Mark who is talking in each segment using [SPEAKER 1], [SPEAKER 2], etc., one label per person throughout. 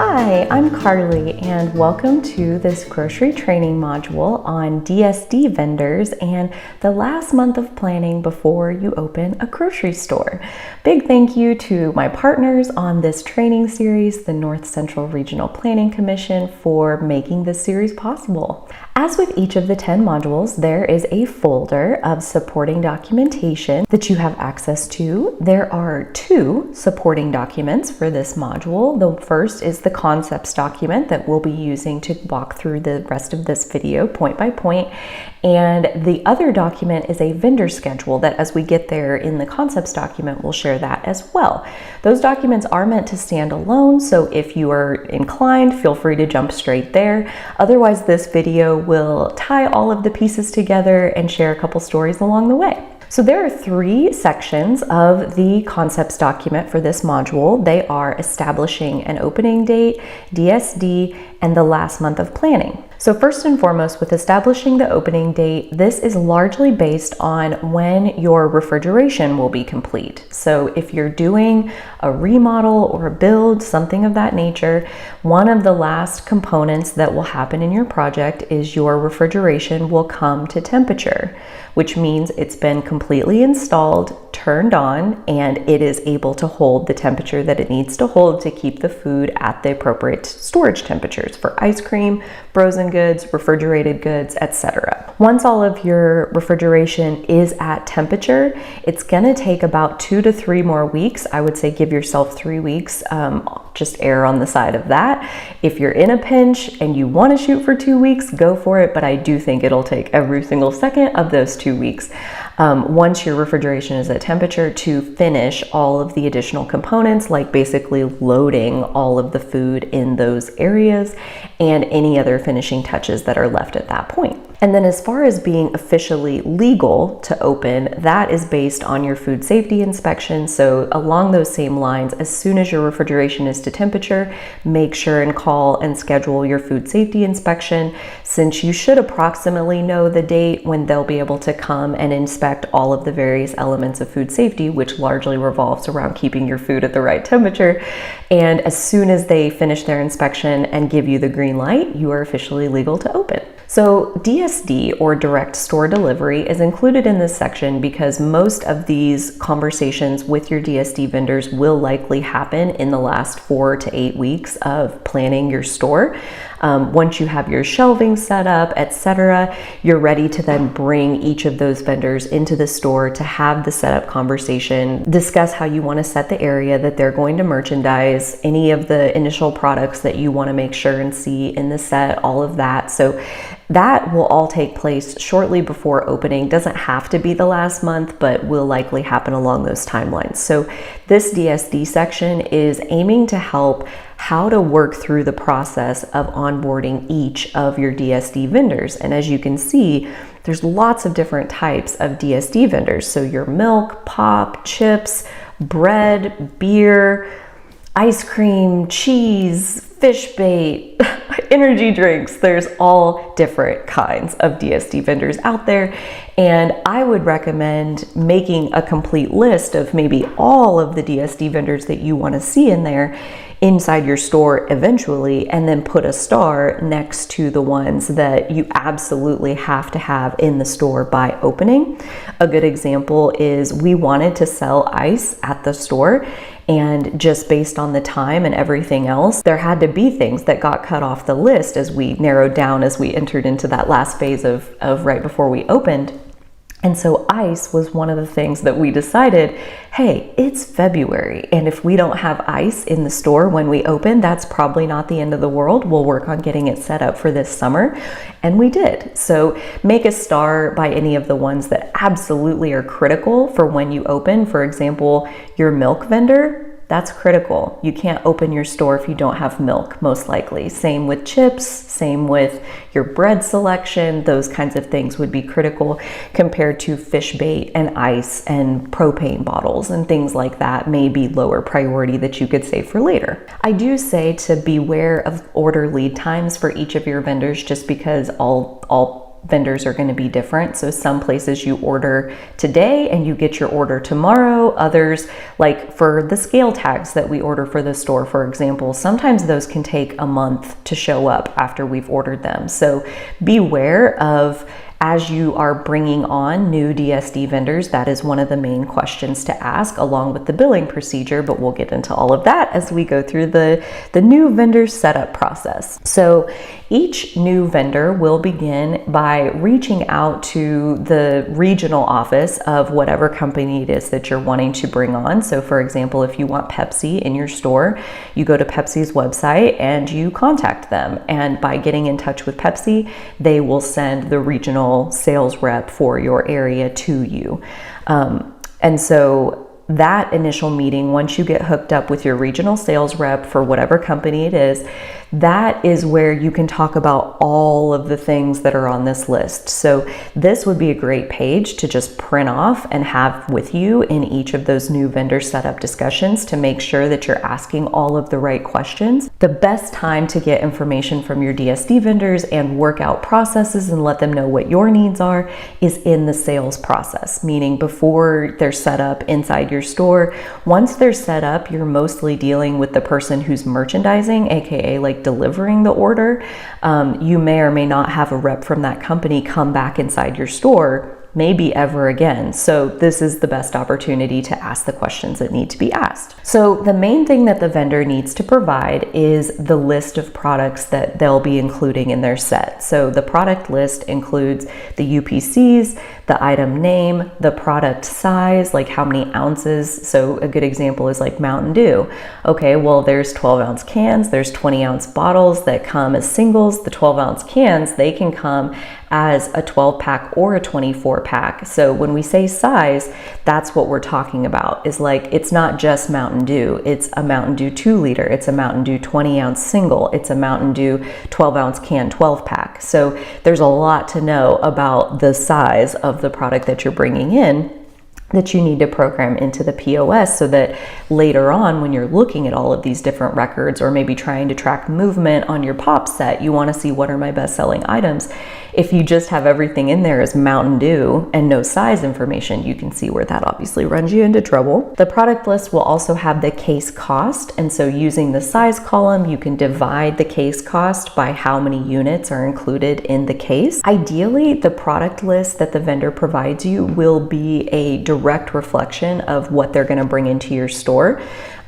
[SPEAKER 1] Hi, I'm Carly and welcome to this grocery training module on DSD vendors and the last month of planning before you open a grocery store. Big thank you to my partners on this training series, the North Central Regional Planning Commission, for making this series possible. As with each of the 10 modules, there is a folder of supporting documentation that you have access to. There are 2 supporting documents for this module. The first is the concepts document that we'll be using to walk through the rest of this video point by point. And the other document is a vendor schedule that as we get there in the concepts document, we'll share that as well. Those documents are meant to stand alone, so if you are inclined, feel free to jump straight there. Otherwise, this video will tie all of the pieces together and share a couple stories along the way. So there are 3 sections of the concepts document for this module. They are establishing an opening date, DSD, and the last month of planning. So first and foremost, with establishing the opening date, this is largely based on when your refrigeration will be complete. So if you're doing a remodel or a build, something of that nature, one of the last components that will happen in your project is your refrigeration will come to temperature, which means it's been completely installed, turned on, and it is able to hold the temperature that it needs to hold to keep the food at the appropriate storage temperatures for ice cream, frozen goods, refrigerated goods, etc. Once all of your refrigeration is at temperature, it's gonna take about 2 to 3 more weeks. I would say give yourself 3 weeks, just err on the side of that. If you're in a pinch and you wanna shoot for 2 weeks, go for it, but I do think it'll take every single second of those 2 weeks. Once your refrigeration is at temperature, to finish all of the additional components, like basically loading all of the food in those areas and any other finishing touches that are left at that point. And then as far as being officially legal to open, that is based on your food safety inspection. So along those same lines, as soon as your refrigeration is to temperature, make sure and call and schedule your food safety inspection, since you should approximately know the date when they'll be able to come and inspect all of the various elements of food safety, which largely revolves around keeping your food at the right temperature. And as soon as they finish their inspection and give you the green light, you are officially legal to open. So DSD, or direct store delivery, is included in this section because most of these conversations with your DSD vendors will likely happen in the last 4 to 8 weeks of planning your store. Once you have your shelving set up, etc., you're ready to then bring each of those vendors into the store to have the setup conversation, discuss how you want to set the area that they're going to merchandise, any of the initial products that you want to make sure and see in the set, all of that. So that will all take place shortly before opening. Doesn't have to be the last month, but will likely happen along those timelines. So this DSD section is aiming to help how to work through the process of onboarding each of your DSD vendors. And as you can see, there's lots of different types of DSD vendors. So your milk, pop, chips, bread, beer, ice cream, cheese, fish bait, energy drinks. There's all different kinds of DSD vendors out there. And I would recommend making a complete list of maybe all of the DSD vendors that you want to see in there inside your store eventually, and then put a star next to the ones that you absolutely have to have in the store by opening. A good example is we wanted to sell ice at the store, and just based on the time and everything else, there had to be things that got cut off the list as we narrowed down as we entered into that last phase of right before we opened. And so ice was one of the things that we decided, hey, it's February, and if we don't have ice in the store when we open, that's probably not the end of the world. We'll work on getting it set up for this summer, and we did. So make a star by any of the ones that absolutely are critical for when you open. For example, your milk vendor, that's critical. You can't open your store if you don't have milk, most likely. Same with chips, same with your bread selection. Those kinds of things would be critical compared to fish bait and ice and propane bottles and things like that may be lower priority that you could save for later. I do say to beware of order lead times for each of your vendors, just because all vendors are going to be different. So some places you order today and you get your order tomorrow. Others, like for the scale tags that we order for the store, for example, sometimes those can take a month to show up after we've ordered them. So beware of, as you are bringing on new DSD vendors, that is one of the main questions to ask, along with the billing procedure, but we'll get into all of that as we go through the new vendor setup process. So each new vendor will begin by reaching out to the regional office of whatever company it is that you're wanting to bring on. So for example, if you want Pepsi in your store, you go to Pepsi's website and you contact them. And by getting in touch with Pepsi, they will send the regional sales rep for your area to you. And so that initial meeting, once you get hooked up with your regional sales rep for whatever company it is, that is where you can talk about all of the things that are on this list. So this would be a great page to just print off and have with you in each of those new vendor setup discussions to make sure that you're asking all of the right questions. The best time to get information from your DSD vendors and work out processes and let them know what your needs are is in the sales process, meaning before they're set up inside your store. Once they're set up, you're mostly dealing with the person who's merchandising, aka like delivering the order. You may or may not have a rep from that company come back inside your store, maybe ever again. So this is the best opportunity to ask the questions that need to be asked. So the main thing that the vendor needs to provide is the list of products that they'll be including in their set. So the product list includes the UPCs, the item name, the product size, like how many ounces. So a good example is like Mountain Dew. Okay, well, there's 12-ounce cans, there's 20-ounce bottles that come as singles. The 12-ounce cans, they can come as a 12-pack or a 24-pack. So when we say size, that's what we're talking about, is like, it's not just Mountain Dew, it's a Mountain Dew 2-liter, it's a Mountain Dew 20-ounce single, it's a Mountain Dew 12-ounce can 12-pack. So there's a lot to know about the size of the product that you're bringing in that you need to program into the POS so that later on when you're looking at all of these different records or maybe trying to track movement on your pop set, you want to see what are my best-selling items. If you just have everything in there as Mountain Dew and no size information, you can see where that obviously runs you into trouble. The product list will also have the case cost, and so using the size column, you can divide the case cost by how many units are included in the case. Ideally, the product list that the vendor provides you will be a direct reflection of what they're going to bring into your store.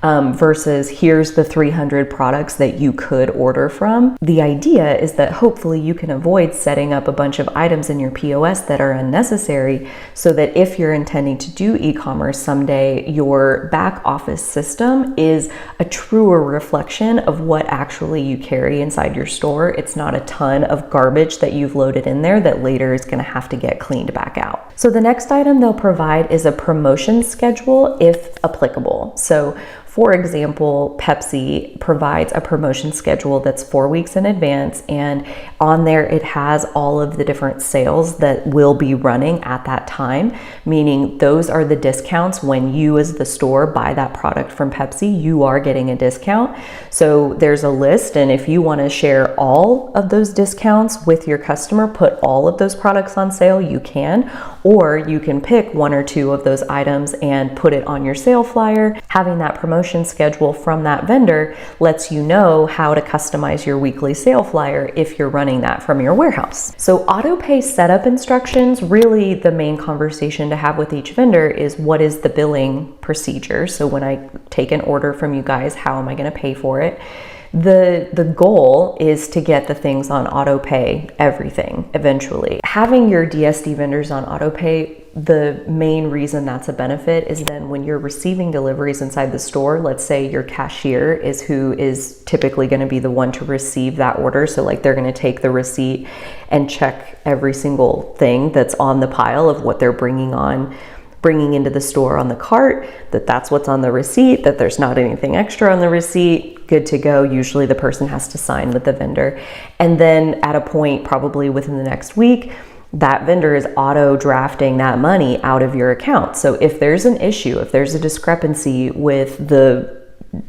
[SPEAKER 1] Versus here's the 300 products that you could order from. The idea is that hopefully you can avoid setting up a bunch of items in your POS that are unnecessary, so that if you're intending to do e-commerce someday, your back office system is a truer reflection of what actually you carry inside your store. It's not a ton of garbage that you've loaded in there that later is going to have to get cleaned back out. So the next item they'll provide is a promotion schedule if applicable. So for example, Pepsi provides a promotion schedule that's 4 weeks in advance, and on there it has all of the different sales that will be running at that time, meaning those are the discounts. When you as the store buy that product from Pepsi, you are getting a discount. So there's a list, and if you want to share all of those discounts with your customer, put all of those products on sale, you can, or you can pick one or two of those items and put it on your sale flyer. Having that promotion schedule from that vendor lets you know how to customize your weekly sale flyer if you're running that from your warehouse. So Autopay setup instructions, really the main conversation to have with each vendor is what is the billing procedure. So when I take an order from you guys, how am I going to pay for it? The goal is to get the things on Autopay, everything eventually. Having your DSD vendors on Autopay, the main reason that's a benefit is then when you're receiving deliveries inside the store, let's say your cashier is who is typically going to be the one to receive that order. So like they're going to take the receipt and check every single thing that's on the pile of what they're bringing into the store on the cart, that's what's on the receipt, that there's not anything extra on the receipt, good to go. Usually the person has to sign with the vendor. And then at a point, probably within the next week, that vendor is auto drafting that money out of your account. So if there's an issue, if there's a discrepancy with the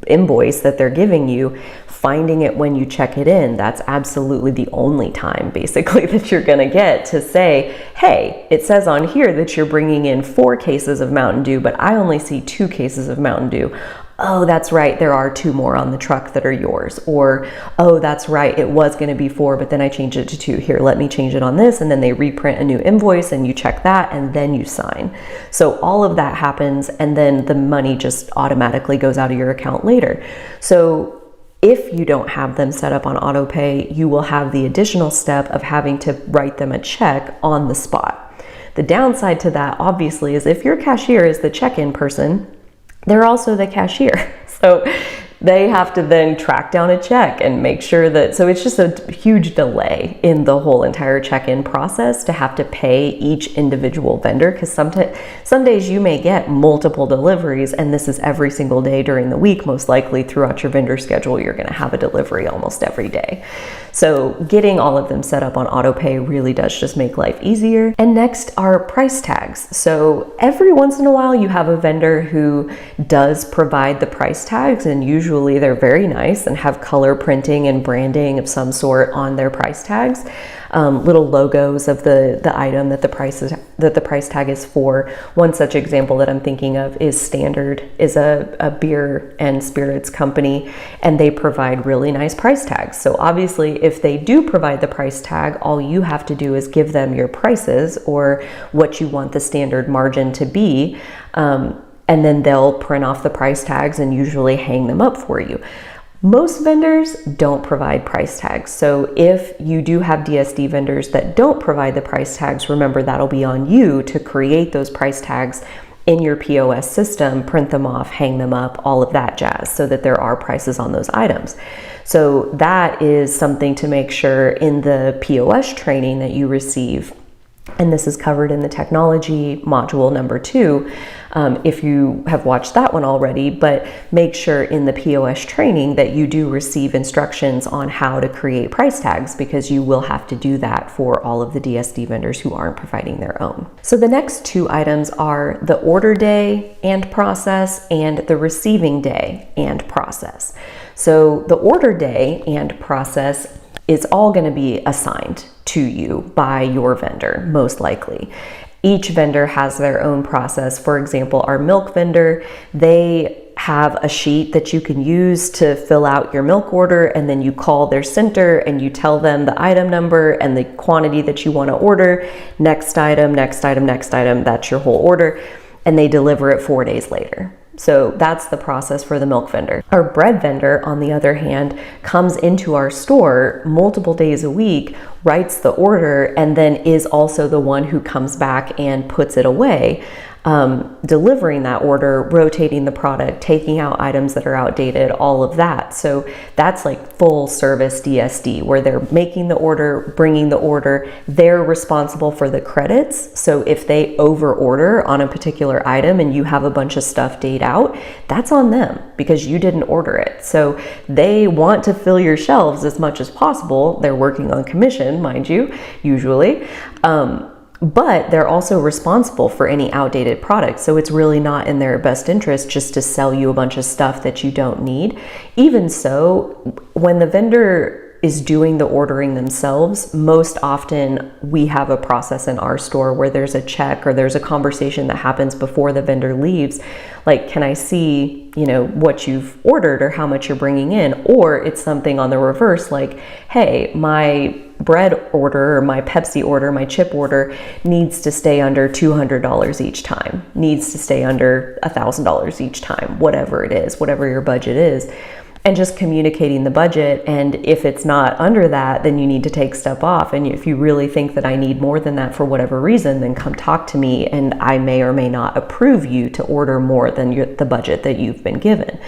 [SPEAKER 1] invoice that they're giving you, finding it when you check it in. That's absolutely the only time basically that you're gonna get to say, hey, it says on here that you're bringing in 4 cases of Mountain Dew, but I only see 2 cases of Mountain Dew. Oh, that's right, there are 2 more on the truck that are yours. Or, oh, that's right, it was gonna be 4, but then I changed it to 2. Here, let me change it on this. And then they reprint a new invoice and you check that and then you sign. So all of that happens and then the money just automatically goes out of your account later. So if you don't have them set up on Autopay, you will have the additional step of having to write them a check on the spot. The downside to that, obviously, is if your cashier is the check-in person, they're also the cashier. So they have to then track down a check and make sure that, so it's just a huge delay in the whole entire check-in process to have to pay each individual vendor, because some days you may get multiple deliveries, and this is every single day during the week. Most likely throughout your vendor schedule, you're gonna have a delivery almost every day. So getting all of them set up on Autopay really does just make life easier. And next are price tags. So every once in a while you have a vendor who does provide the price tags, and usually they're very nice and have color printing and branding of some sort on their price tags. Little logos of the item that the price tag is for. One such example that I'm thinking of is Standard, is a beer and spirits company, and they provide really nice price tags. So obviously if they do provide the price tag, all you have to do is give them your prices or what you want the standard margin to be, and then they'll print off the price tags and usually hang them up for you. Most vendors don't provide price tags. So if you do have DSD vendors that don't provide the price tags, remember that'll be on you to create those price tags in your POS system, print them off, hang them up, all of that jazz, so that there are prices on those items. So that is something to make sure in the POS training that you receive. And this is covered in the technology module number 2, if you have watched that one already, but make sure in the POS training that you do receive instructions on how to create price tags, because you will have to do that for all of the DSD vendors who aren't providing their own. So the next 2 items are the order day and process and the receiving day and process. So the order day and process is all going to be assigned to you by your vendor, most likely. Each vendor has their own process. For example, our milk vendor, they have a sheet that you can use to fill out your milk order, and then you call their center and you tell them the item number and the quantity that you want to order. Next item, next item, next item, that's your whole order, and they deliver it 4 days later. So that's the process for the milk vendor. Our bread vendor, on the other hand, comes into our store multiple days a week, writes the order, and then is also the one who comes back and puts it away, delivering that order, rotating the product, taking out items that are outdated, all of that. So that's like full service DSD, where they're making the order, bringing the order, they're responsible for the credits. So if they over order on a particular item and you have a bunch of stuff dayed out, that's on them because you didn't order it. So they want to fill your shelves as much as possible. They're working on commission, mind you, usually. But they're also responsible for any outdated products. So it's really not in their best interest just to sell you a bunch of stuff that you don't need. Even so, when the vendor is doing the ordering themselves, most often we have a process in our store where there's a check or there's a conversation that happens before the vendor leaves. Like, can I see, what you've ordered or how much you're bringing in? Or it's something on the reverse, like, hey, my bread order or my Pepsi order, my chip order needs to stay under $200 each time, needs to stay under $1,000 each time, whatever it is, whatever your budget is. And just communicating the budget, and if it's not under that, then you need to take stuff off. And if you really think that I need more than that for whatever reason, then come talk to me and I may or may not approve you to order more than the budget that you've been given.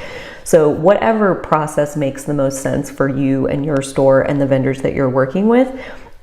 [SPEAKER 1] So whatever process makes the most sense for you and your store and the vendors that you're working with,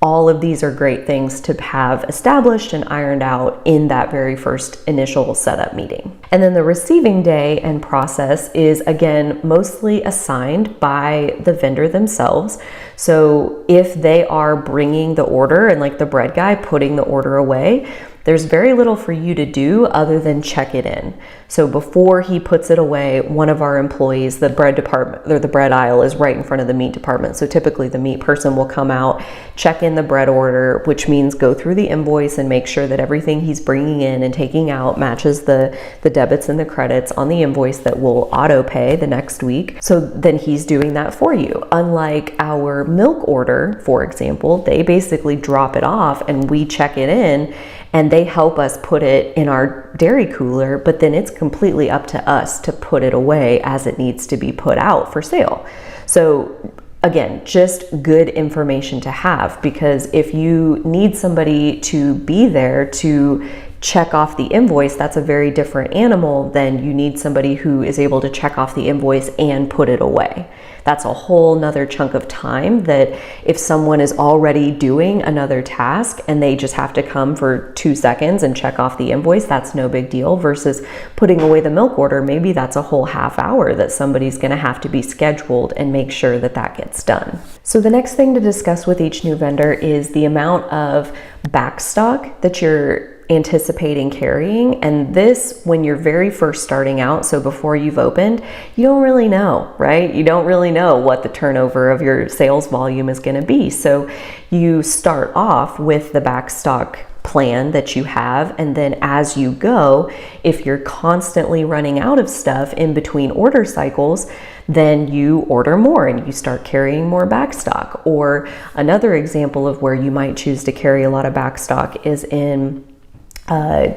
[SPEAKER 1] all of these are great things to have established and ironed out in that very first initial setup meeting. And then the receiving day and process is, again, mostly assigned by the vendor themselves. So if they are bringing the order and like the bread guy putting the order away, there's very little for you to do other than check it in. So before he puts it away, one of our employees, the bread department or the bread aisle is right in front of the meat department. So typically the meat person will come out, check in the bread order, which means go through the invoice and make sure that everything he's bringing in and taking out matches the debits and the credits on the invoice that will auto pay the next week. So then he's doing that for you. Unlike our milk order, for example, they basically drop it off and we check it in, and they help us put it in our dairy cooler, but then it's completely up to us to put it away as it needs to be put out for sale. So again, just good information to have, because if you need somebody to be there to check off the invoice, that's a very different animal than you need somebody who is able to check off the invoice and put it away. That's a whole nother chunk of time that if someone is already doing another task and they just have to come for 2 seconds and check off the invoice, that's no big deal, versus putting away the milk order, maybe that's a whole half hour that somebody's gonna have to be scheduled and make sure that that gets done. So the next thing to discuss with each new vendor is the amount of backstock that you're anticipating carrying. And this, when you're very first starting out, so before you've opened, you don't really know, right? You don't really know what the turnover of your sales volume is going to be. So you start off with the backstock plan that you have, and then as you go, if you're constantly running out of stuff in between order cycles, then you order more and you start carrying more backstock. Or another example of where you might choose to carry a lot of backstock is in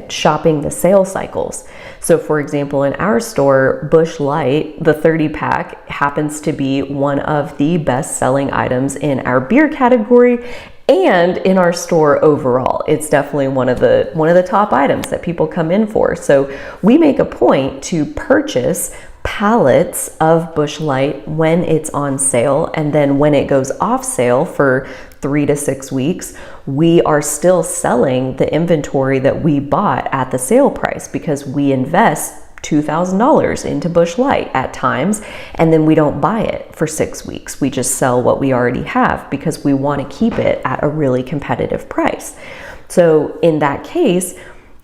[SPEAKER 1] shopping the sale cycles. So for example, in our store, Busch Light, the 30 pack happens to be one of the best selling items in our beer category and in our store overall. It's definitely one of the top items that people come in for. So we make a point to purchase pallets of Busch Light when it's on sale, and then when it goes off sale for 3 to 6 weeks, we are still selling the inventory that we bought at the sale price, because we invest $2,000 into Busch Light at times, and then we don't buy it for 6 weeks. We just sell what we already have because we want to keep it at a really competitive price. So in that case,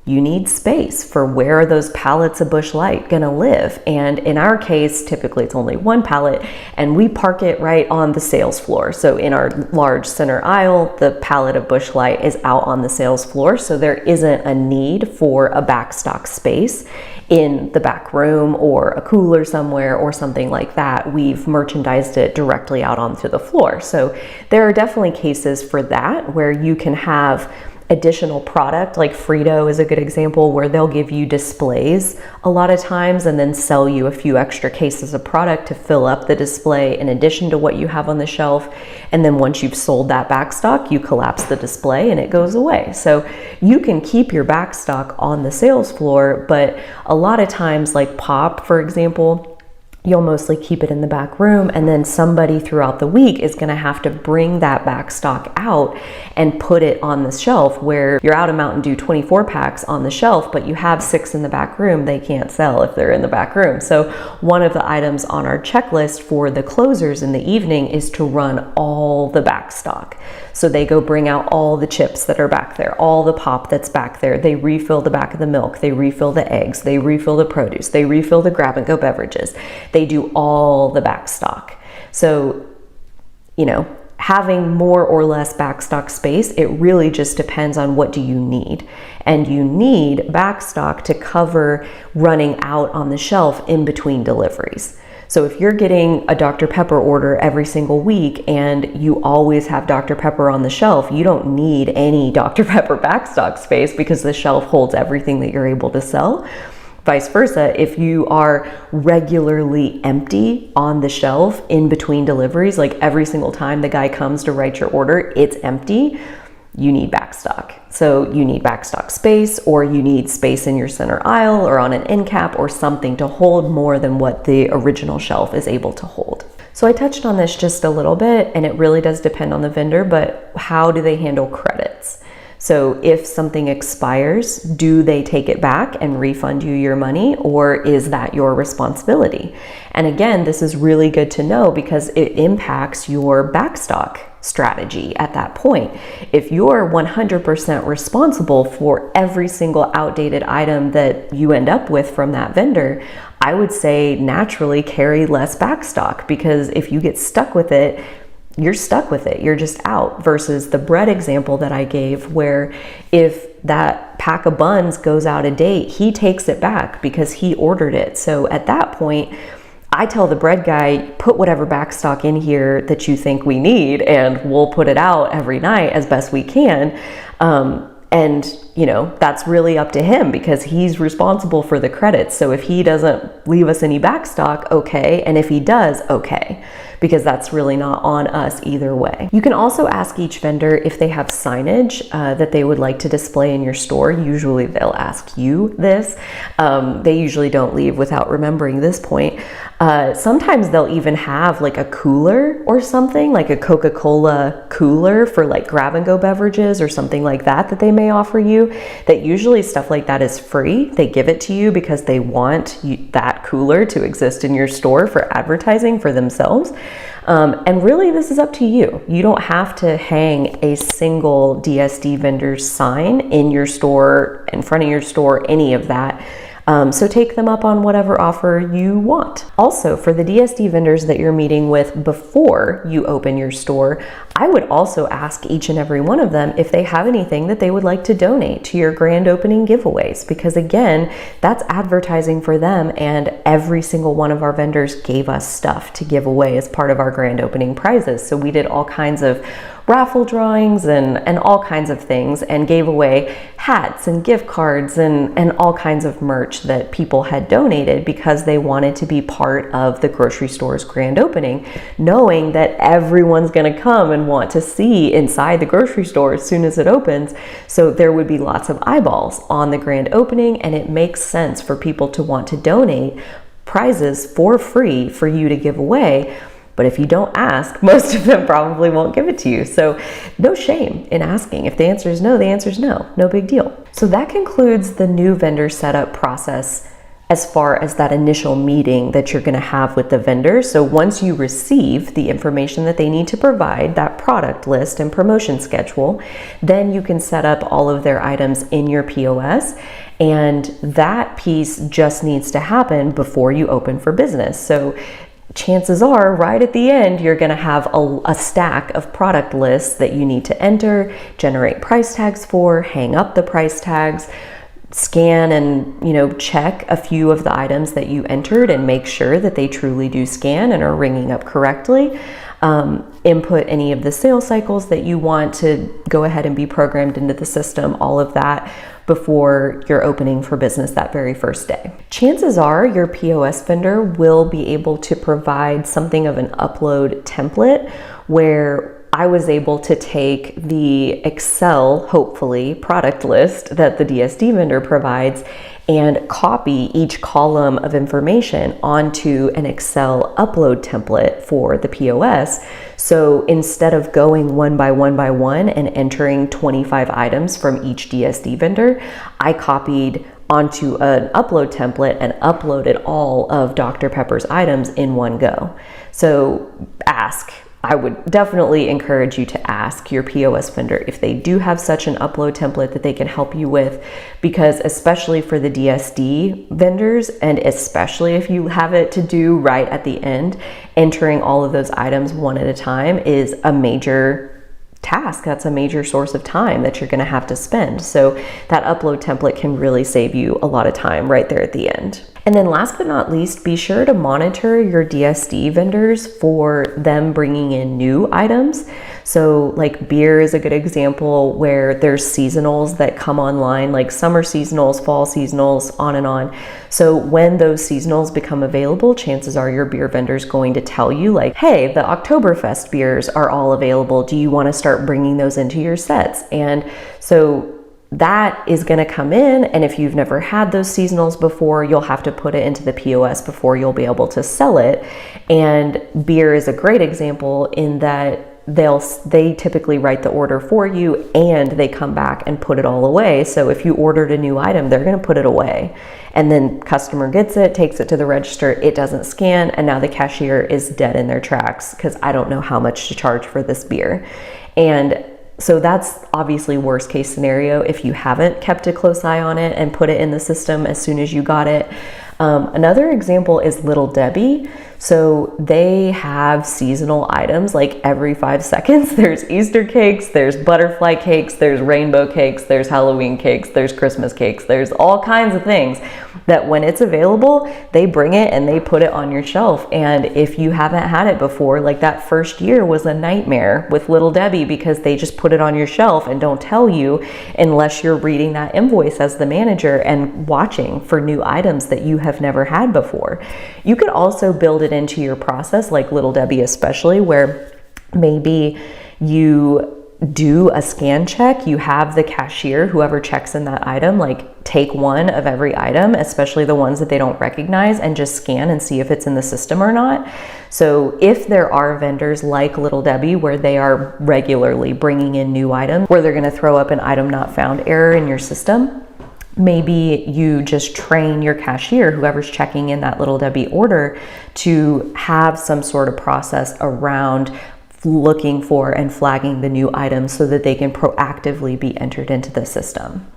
[SPEAKER 1] you need space for where are those pallets of Busch Light gonna live. And in our case, typically it's only one pallet, and we park it right on the sales floor. So in our large center aisle, the pallet of Busch Light is out on the sales floor. So there isn't a need for a backstock space in the back room or a cooler somewhere or something like that. We've merchandised it directly out onto the floor. So there are definitely cases for that where you can have additional product, like Frito is a good example, where they'll give you displays a lot of times and then sell you a few extra cases of product to fill up the display in addition to what you have on the shelf. And then once you've sold that backstock, you collapse the display and it goes away. So you can keep your backstock on the sales floor, but a lot of times, like Pop, for example, you'll mostly keep it in the back room, and then somebody throughout the week is going to have to bring that backstock out and put it on the shelf, where you're out of Mountain Dew 24 packs on the shelf, but you have 6 in the back room. They can't sell if they're in the back room. So one of the items on our checklist for the closers in the evening is to run all the backstock. So they go bring out all the chips that are back there, all the Pop that's back there. They refill the back of the milk, they refill the eggs, they refill the produce, they refill the grab-and-go beverages. They do all the backstock. So, having more or less backstock space, it really just depends on what do you need. And you need backstock to cover running out on the shelf in between deliveries. So if you're getting a Dr. Pepper order every single week and you always have Dr. Pepper on the shelf, you don't need any Dr. Pepper backstock space because the shelf holds everything that you're able to sell. Vice versa, if you are regularly empty on the shelf in between deliveries, like every single time the guy comes to write your order, it's empty, you need backstock. So you need backstock space, or you need space in your center aisle or on an end cap or something to hold more than what the original shelf is able to hold. So I touched on this just a little bit, and it really does depend on the vendor, but how do they handle credits? So if something expires, do they take it back and refund you your money, or is that your responsibility? And again, this is really good to know because it impacts your backstock strategy at that point. If you're 100% responsible for every single outdated item that you end up with from that vendor, I would say naturally carry less backstock, because if you get stuck with it, you're stuck with it. You're just out. Versus the bread example that I gave, where if that pack of buns goes out of date, he takes it back because he ordered it. So at that point, I tell the bread guy, put whatever backstock in here that you think we need, and we'll put it out every night as best we can. And that's really up to him, because he's responsible for the credits. So if he doesn't leave us any backstock, okay. And if he does, okay, because that's really not on us either way. You can also ask each vendor if they have signage that they would like to display in your store. Usually they'll ask you this. They usually don't leave without remembering this point. Sometimes they'll even have like a cooler or something, like a Coca-Cola cooler for like grab-and-go beverages or something like that they may offer you. That usually stuff like that is free. They give it to you because they want that cooler to exist in your store for advertising for themselves. And really, this is up to you. You don't have to hang a single DSD vendor's sign in your store, in front of your store, any of that. So take them up on whatever offer you want. Also, for the DSD vendors that you're meeting with before you open your store, I would also ask each and every one of them if they have anything that they would like to donate to your grand opening giveaways, because again, that's advertising for them, and every single one of our vendors gave us stuff to give away as part of our grand opening prizes. So we did all kinds of raffle drawings and all kinds of things, and gave away hats and gift cards and all kinds of merch that people had donated because they wanted to be part of the grocery store's grand opening, knowing that everyone's going to come and want to see inside the grocery store as soon as it opens. So there would be lots of eyeballs on the grand opening, and it makes sense for people to want to donate prizes for free for you to give away. But if you don't ask, most of them probably won't give it to you. So no shame in asking. If the answer is no, the answer is no. No big deal. So that concludes the new vendor setup process as far as that initial meeting that you're going to have with the vendor. So once you receive the information that they need to provide, that product list and promotion schedule, then you can set up all of their items in your POS. And that piece just needs to happen before you open for business. So chances are right at the end, you're going to have a stack of product lists that you need to enter, generate price tags for, hang up the price tags, scan and check a few of the items that you entered and make sure that they truly do scan and are ringing up correctly. Input any of the sales cycles that you want to go ahead and be programmed into the system, all of that before you're opening for business that very first day. Chances are your POS vendor will be able to provide something of an upload template where I was able to take the Excel, hopefully, product list that the DSD vendor provides and copy each column of information onto an Excel upload template for the POS. So instead of going one by one and entering 25 items from each DSD vendor, I copied onto an upload template and uploaded all of Dr. Pepper's items in one go. So I would definitely encourage you to ask your POS vendor if they do have such an upload template that they can help you with, because especially for the DSD vendors, and especially if you have it to do right at the end, entering all of those items one at a time is a major task. That's a major source of time that you're going to have to spend. So that upload template can really save you a lot of time right there at the end. And then last but not least, be sure to monitor your DSD vendors for them bringing in new items. So like beer is a good example where there's seasonals that come online, like summer seasonals, fall seasonals, on and on. So when those seasonals become available, chances are your beer vendor's going to tell you like, hey, the Oktoberfest beers are all available. Do you want to start bringing those into your sets? And so that is going to come in, and if you've never had those seasonals before, you'll have to put it into the POS before you'll be able to sell it. And beer is a great example in that they typically write the order for you and they come back and put it all away. So if you ordered a new item, they're going to put it away. And then customer gets it, takes it to the register, it doesn't scan, and now the cashier is dead in their tracks because I don't know how much to charge for this beer. And so that's obviously worst case scenario if you haven't kept a close eye on it and put it in the system as soon as you got it. Another example is Little Debbie. So they have seasonal items like every 5 seconds. There's Easter cakes, there's butterfly cakes, there's rainbow cakes, there's Halloween cakes, there's Christmas cakes, there's all kinds of things that when it's available, they bring it and they put it on your shelf. And if you haven't had it before, like that first year was a nightmare with Little Debbie because they just put it on your shelf and don't tell you unless you're reading that invoice as the manager and watching for new items that you have never had before. You could also build it into your process, like Little Debbie especially, where maybe you do a scan check, you have the cashier, whoever checks in that item, like take one of every item, especially the ones that they don't recognize, and just scan and see if it's in the system or not. So if there are vendors like Little Debbie where they are regularly bringing in new items, where they're going to throw up an item not found error in your system, maybe you just train your cashier, whoever's checking in that Little Debbie order, to have some sort of process around looking for and flagging the new items so that they can proactively be entered into the system.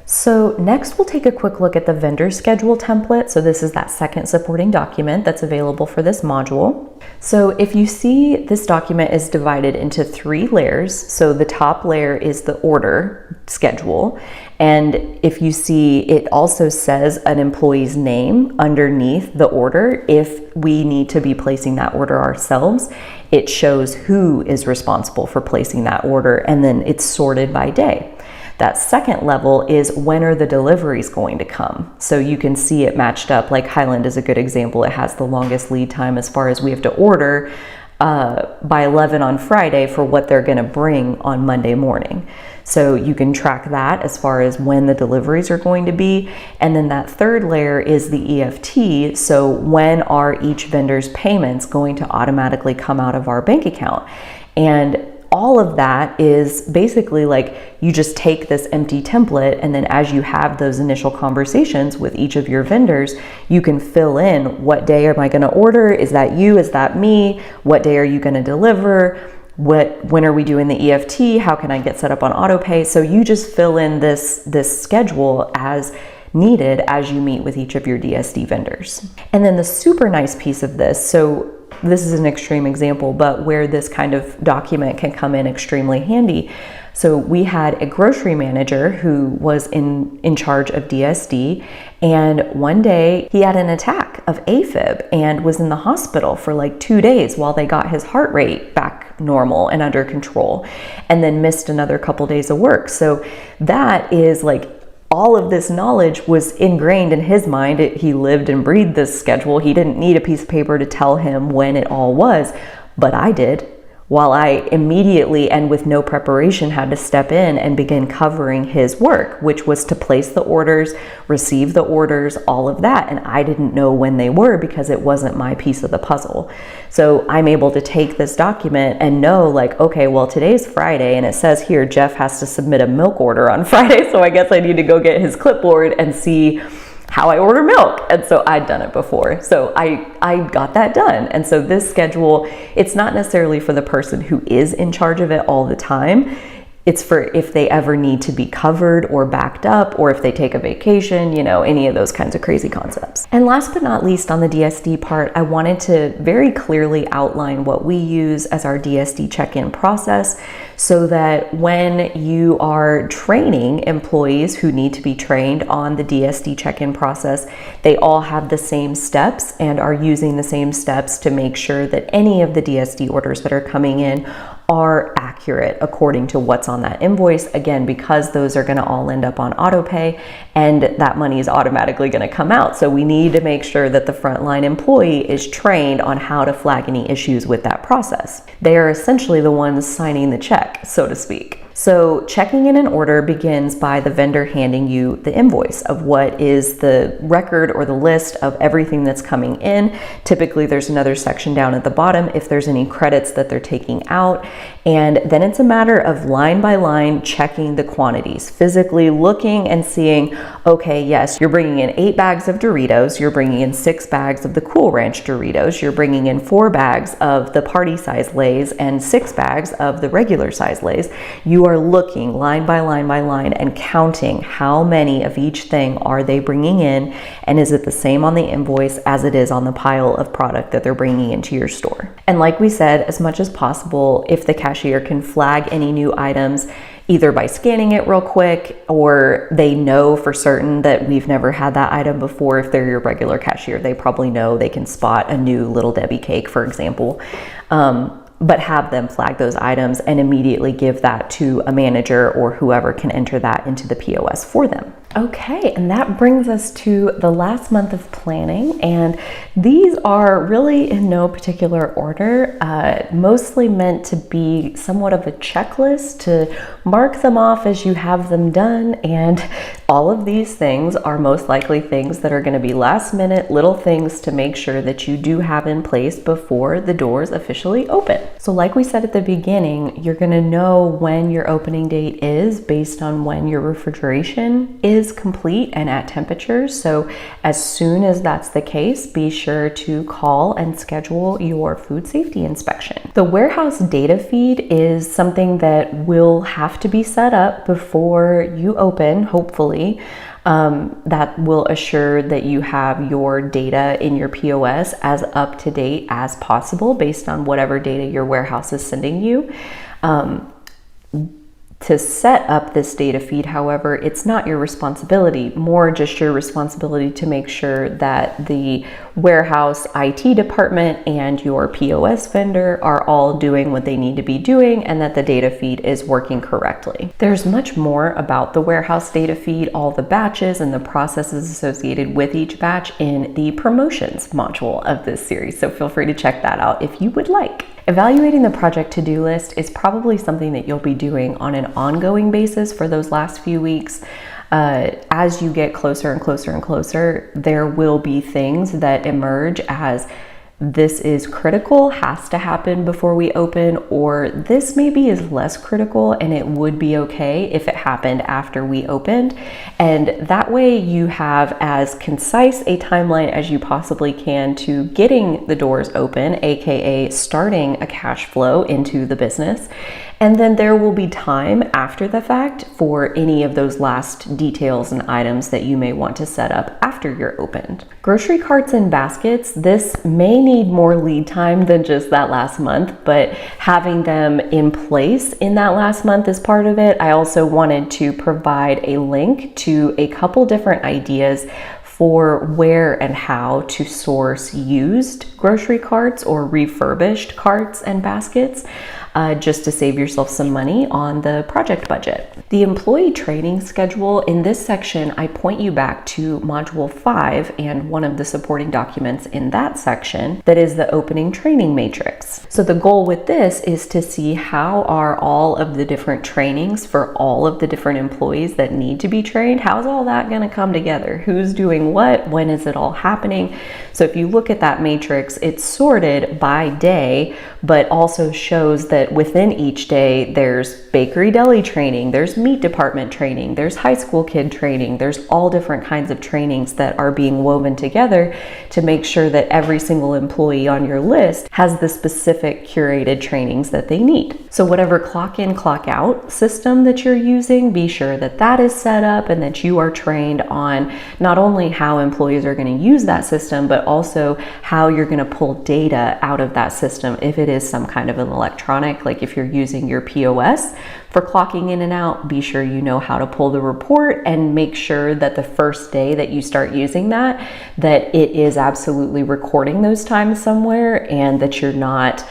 [SPEAKER 1] So next we'll take a quick look at the vendor schedule template. So this is that second supporting document that's available for this module. So if you see, this document is divided into 3 layers. So the top layer is the order schedule. And if you see, it also says an employee's name underneath the order. If we need to be placing that order ourselves, it shows who is responsible for placing that order, and then it's sorted by day. That second level is when are the deliveries going to come. So you can see it matched up, like Highland is a good example. It has the longest lead time as far as we have to order by 11 on Friday for what they're going to bring on Monday morning. So you can track that as far as when the deliveries are going to be. And then that third layer is the EFT. So when are each vendor's payments going to automatically come out of our bank account? And all of that is basically like you just take this empty template, and then as you have those initial conversations with each of your vendors, you can fill in, what day am I going to order? Is that you? Is that me? What day are you going to deliver? When are we doing the EFT? How can I get set up on Autopay? So you just fill in this schedule as needed as you meet with each of your DSD vendors. And then the super nice piece of this, so this is an extreme example, but where this kind of document can come in extremely handy. So we had a grocery manager who was in charge of DSD, and one day he had an attack of AFib and was in the hospital for like 2 days while they got his heart rate back normal and under control, and then missed another couple days of work. So that is like, all of this knowledge was ingrained in his mind. He lived and breathed this schedule. He didn't need a piece of paper to tell him when it all was, but I did. While I immediately and with no preparation had to step in and begin covering his work, which was to place the orders, receive the orders, all of that. And I didn't know when they were because it wasn't my piece of the puzzle. So I'm able to take this document and know, like, okay, well, today's Friday and it says here Jeff has to submit a milk order on Friday. So I guess I need to go get his clipboard and see how I order milk. And so I'd done it before. So I got that done. And so this schedule, it's not necessarily for the person who is in charge of it all the time. It's for if they ever need to be covered or backed up, or if they take a vacation, you know, any of those kinds of crazy concepts. And last but not least, on the DSD part, I wanted to very clearly outline what we use as our DSD check-in process, so that when you are training employees who need to be trained on the DSD check-in process, they all have the same steps and are using the same steps to make sure that any of the DSD orders that are coming in are accurate according to what's on that invoice. Again, because those are going to all end up on Autopay and that money is automatically going to come out. So we need to make sure that the frontline employee is trained on how to flag any issues with that process. They are essentially the ones signing the check, so to speak. So checking in an order begins by the vendor handing you the invoice of what is the record or the list of everything that's coming in. Typically there's another section down at the bottom if there's any credits that they're taking out. And then it's a matter of line by line checking the quantities, physically looking and seeing, okay, yes, you're bringing in 8 bags of Doritos, you're bringing in 6 bags of the Cool Ranch Doritos, you're bringing in 4 bags of the party size Lay's and 6 bags of the regular size Lay's. You are looking line by line by line and counting how many of each thing are they bringing in, and is it the same on the invoice as it is on the pile of product that they're bringing into your store. And like we said, as much as possible, if the cashier can flag any new items, either by scanning it real quick, or they know for certain that we've never had that item before. If they're your regular cashier, they probably know they can spot a new Little Debbie cake, for example. But have them flag those items and immediately give that to a manager or whoever can enter that into the POS for them. Okay, and that brings us to the last month of planning, and these are really in no particular order, mostly meant to be somewhat of a checklist to mark them off as you have them done, and all of these things are most likely things that are going to be last minute little things to make sure that you do have in place before the doors officially open. So like we said at the beginning, you're going to know when your opening date is based on when your refrigeration is complete and at temperatures. So as soon as that's the case, be sure to call and schedule your food safety inspection. The warehouse data feed is something that will have to be set up before you open, hopefully. That will assure that you have your data in your POS as up to date as possible based on whatever data your warehouse is sending you. To set up this data feed, however, it's not your responsibility, more just your responsibility to make sure that the warehouse IT department and your POS vendor are all doing what they need to be doing and that the data feed is working correctly. There's much more about the warehouse data feed, all the batches and the processes associated with each batch in the promotions module of this series, so feel free to check that out if you would like. Evaluating the project to-do list is probably something that you'll be doing on an ongoing basis for those last few weeks. As you get closer and closer and closer, there will be things that emerge as this is critical, has to happen before we open, or this maybe is less critical and it would be okay if it happened after we opened. And that way you have as concise a timeline as you possibly can to getting the doors open, aka starting a cash flow into the business. And then there will be time after the fact for any of those last details and items that you may want to set up after you're opened. Grocery carts and baskets, this may need more lead time than just that last month, but having them in place in that last month is part of it. I also wanted to provide a link to a couple different ideas for where and how to source used grocery carts or refurbished carts and baskets. Just to save yourself some money on the project budget. The employee training schedule, in this section, I point you back to Module 5 and one of the supporting documents in that section that is the opening training matrix. So the goal with this is to see how are all of the different trainings for all of the different employees that need to be trained, how's all that going to come together? Who's doing what? When is it all happening? So if you look at that matrix, it's sorted by day, but also shows that within each day, there's bakery deli training, there's meat department training, there's high school kid training, there's all different kinds of trainings that are being woven together to make sure that every single employee on your list has the specific curated trainings that they need. So whatever clock in, clock out system that you're using, be sure that that is set up and that you are trained on not only how employees are going to use that system, but also how you're going to pull data out of that system if it is some kind of an electronic. Like if you're using your POS for clocking in and out, be sure you know how to pull the report and make sure that the first day that you start using that it is absolutely recording those times somewhere and that you're not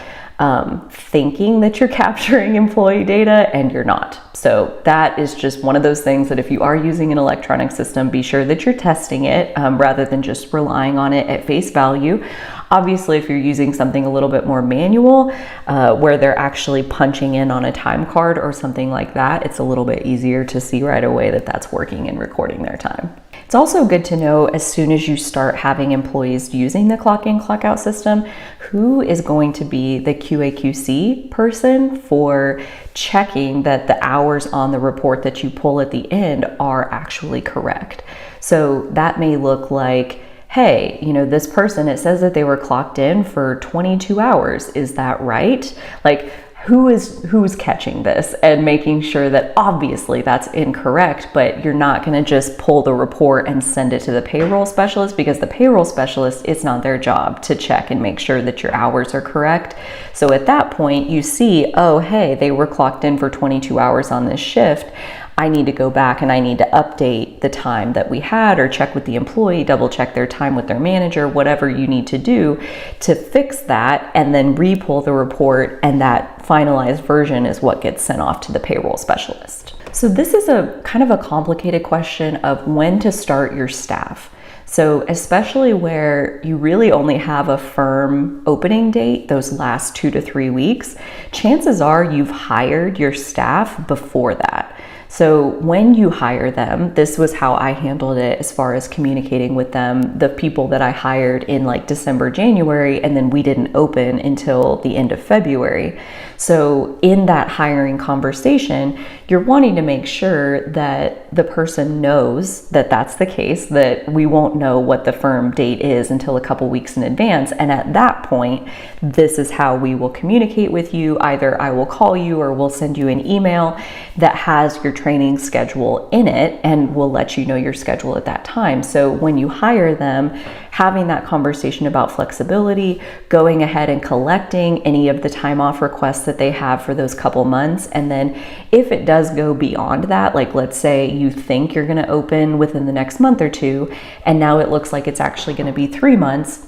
[SPEAKER 1] thinking that you're capturing employee data and you're not. So that is just one of those things that if you are using an electronic system, be sure that you're testing it rather than just relying on it at face value. Obviously, if you're using something a little bit more manual, where they're actually punching in on a time card or something like that, it's a little bit easier to see right away that that's working and recording their time. It's also good to know as soon as you start having employees using the clock in, clock out system, who is going to be the QA/QC person for checking that the hours on the report that you pull at the end are actually correct. So that may look like, hey, this person, it says that they were clocked in for 22 hours. Is that right? Like, who's catching this and making sure that obviously that's incorrect, but you're not going to just pull the report and send it to the payroll specialist, because the payroll specialist, it's not their job to check and make sure that your hours are correct. So at that point you see, oh, hey, they were clocked in for 22 hours on this shift. I need to go back and I need to update the time that we had, or check with the employee, double check their time with their manager, whatever you need to do to fix that, and then re-pull the report, and that finalized version is what gets sent off to the payroll specialist. So this is a kind of a complicated question of when to start your staff. So especially where you really only have a firm opening date those last 2 to 3 weeks, chances are you've hired your staff before that. So when you hire them, this was how I handled it as far as communicating with them, the people that I hired in like December, January, and then we didn't open until the end of February. So in that hiring conversation, you're wanting to make sure that the person knows that that's the case, that we won't know what the firm date is until a couple weeks in advance. And at that point, this is how we will communicate with you. Either I will call you or we'll send you an email that has your training schedule in it, and we'll let you know your schedule at that time. So when you hire them, having that conversation about flexibility, going ahead and collecting any of the time off requests that they have for those couple months. And then if it does go beyond that, like let's say you think you're going to open within the next month or two, and now it looks like it's actually going to be 3 months,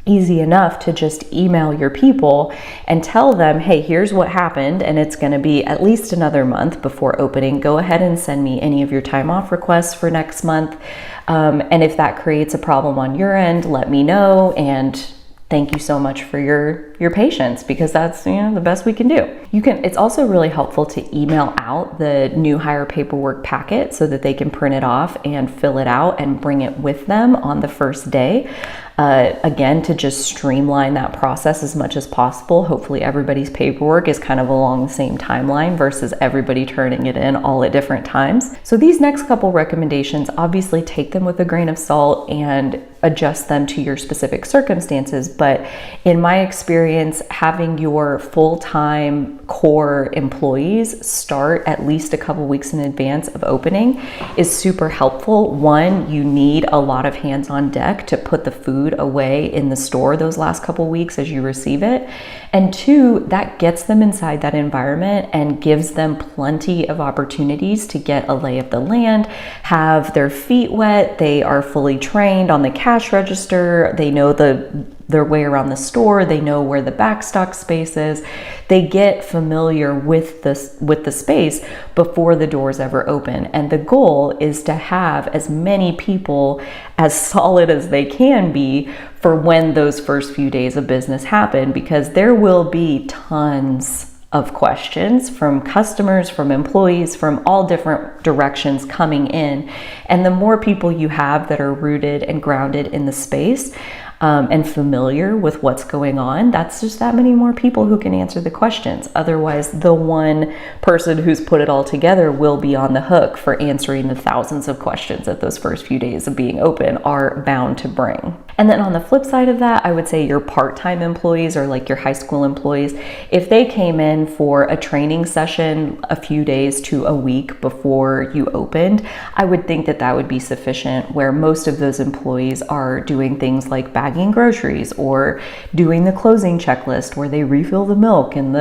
[SPEAKER 1] easy enough to just email your people and tell them, hey, here's what happened, and it's going to be at least another month before opening. Go ahead and send me any of your time off requests for next month. And if that creates a problem on your end, let me know. And thank you so much for your patience, because that's the best we can do. It's also really helpful to email out the new hire paperwork packet so that they can print it off and fill it out and bring it with them on the first day. Again, to just streamline that process as much as possible. Hopefully everybody's paperwork is kind of along the same timeline versus everybody turning it in all at different times. So these next couple recommendations, obviously take them with a grain of salt and adjust them to your specific circumstances. But in my experience, having your full-time core employees start at least a couple weeks in advance of opening is super helpful. One, you need a lot of hands on deck to put the food away in the store those last couple weeks as you receive it. And two, that gets them inside that environment and gives them plenty of opportunities to get a lay of the land, have their feet wet, they are fully trained on the cash register, they know their way around the store, they know where the backstock space is, they get familiar with the space before the doors ever open. And the goal is to have as many people as solid as they can be for when those first few days of business happen, because there will be tons of questions from customers, from employees, from all different directions coming in. And the more people you have that are rooted and grounded in the space, and familiar with what's going on, that's just that many more people who can answer the questions. Otherwise, the one person who's put it all together will be on the hook for answering the thousands of questions that those first few days of being open are bound to bring. And then on the flip side of that, I would say your part-time employees, or like your high school employees, if they came in for a training session a few days to a week before you opened, I would think that that would be sufficient, where most of those employees are doing things like bagging groceries or doing the closing checklist where they refill the milk and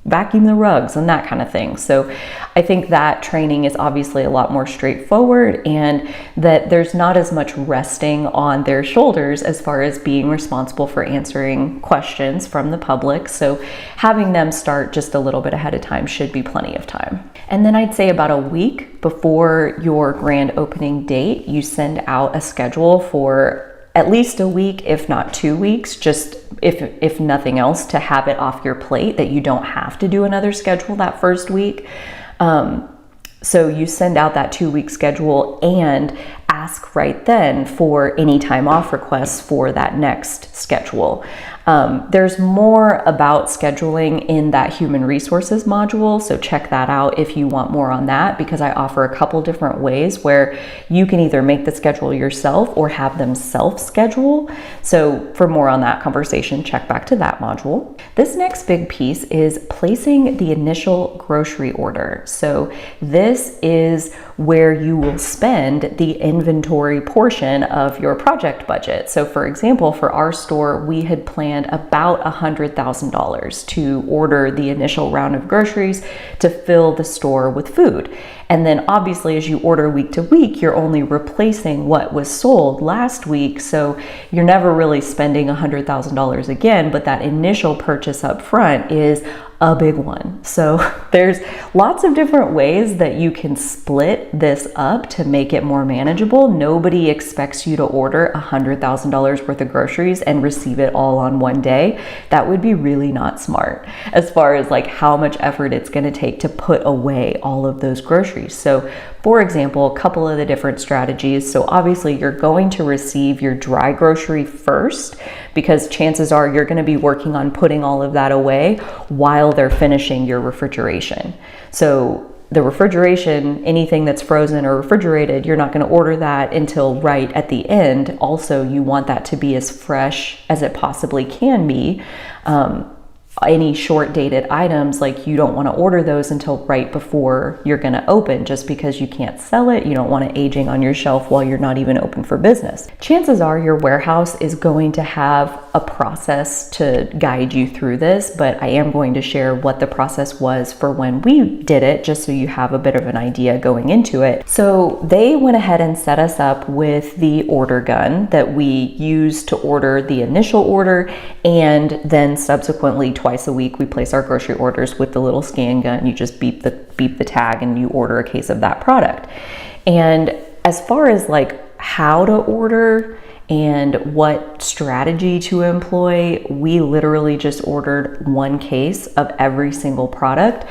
[SPEAKER 1] vacuum the rugs and that kind of thing. So I think that training is obviously a lot more straightforward, and that there's not as much resting on their shoulders as far as being responsible for answering questions from the public. So having them start just a little bit ahead of time should be plenty of time. And then I'd say about a week before your grand opening date, you send out a schedule for at least a week, if not 2 weeks, just if nothing else, to have it off your plate that you don't have to do another schedule that first week. So you send out that 2-week schedule and ask right then for any time off requests for that next schedule. There's more about scheduling in that human resources module, so check that out if you want more on that, because I offer a couple different ways where you can either make the schedule yourself or have them self-schedule. So for more on that conversation, check back to that module. This next big piece is placing the initial grocery order. So this is where you will spend the inventory portion of your project budget. So for example, for our store, we had planned about $100,000 to order the initial round of groceries to fill the store with food. And then obviously as you order week to week, you're only replacing what was sold last week. So you're never really spending $100,000 again, but that initial purchase up front is a big one. So there's lots of different ways that you can split this up to make it more manageable. Nobody expects you to order $100,000 worth of groceries and receive it all on one day. That would be really not smart as far as like how much effort it's going to take to put away all of those groceries. So for example, a couple of the different strategies. So obviously you're going to receive your dry grocery first, because chances are you're going to be working on putting all of that away while they're finishing your refrigeration. So the refrigeration, anything that's frozen or refrigerated, you're not going to order that until right at the end. Also, you want that to be as fresh as it possibly can be. Any short dated items, like you don't want to order those until right before you're going to open, just because you can't sell it. You don't want it aging on your shelf while you're not even open for business. Chances are your warehouse is going to have a process to guide you through this, but I am going to share what the process was for when we did it, just so you have a bit of an idea going into it. So they went ahead and set us up with the order gun that we use to order the initial order, and then subsequently twice a week we place our grocery orders with the little scan gun. You just beep the tag and you order a case of that product. And as far as like how to order and what strategy to employ, we literally just ordered one case of every single product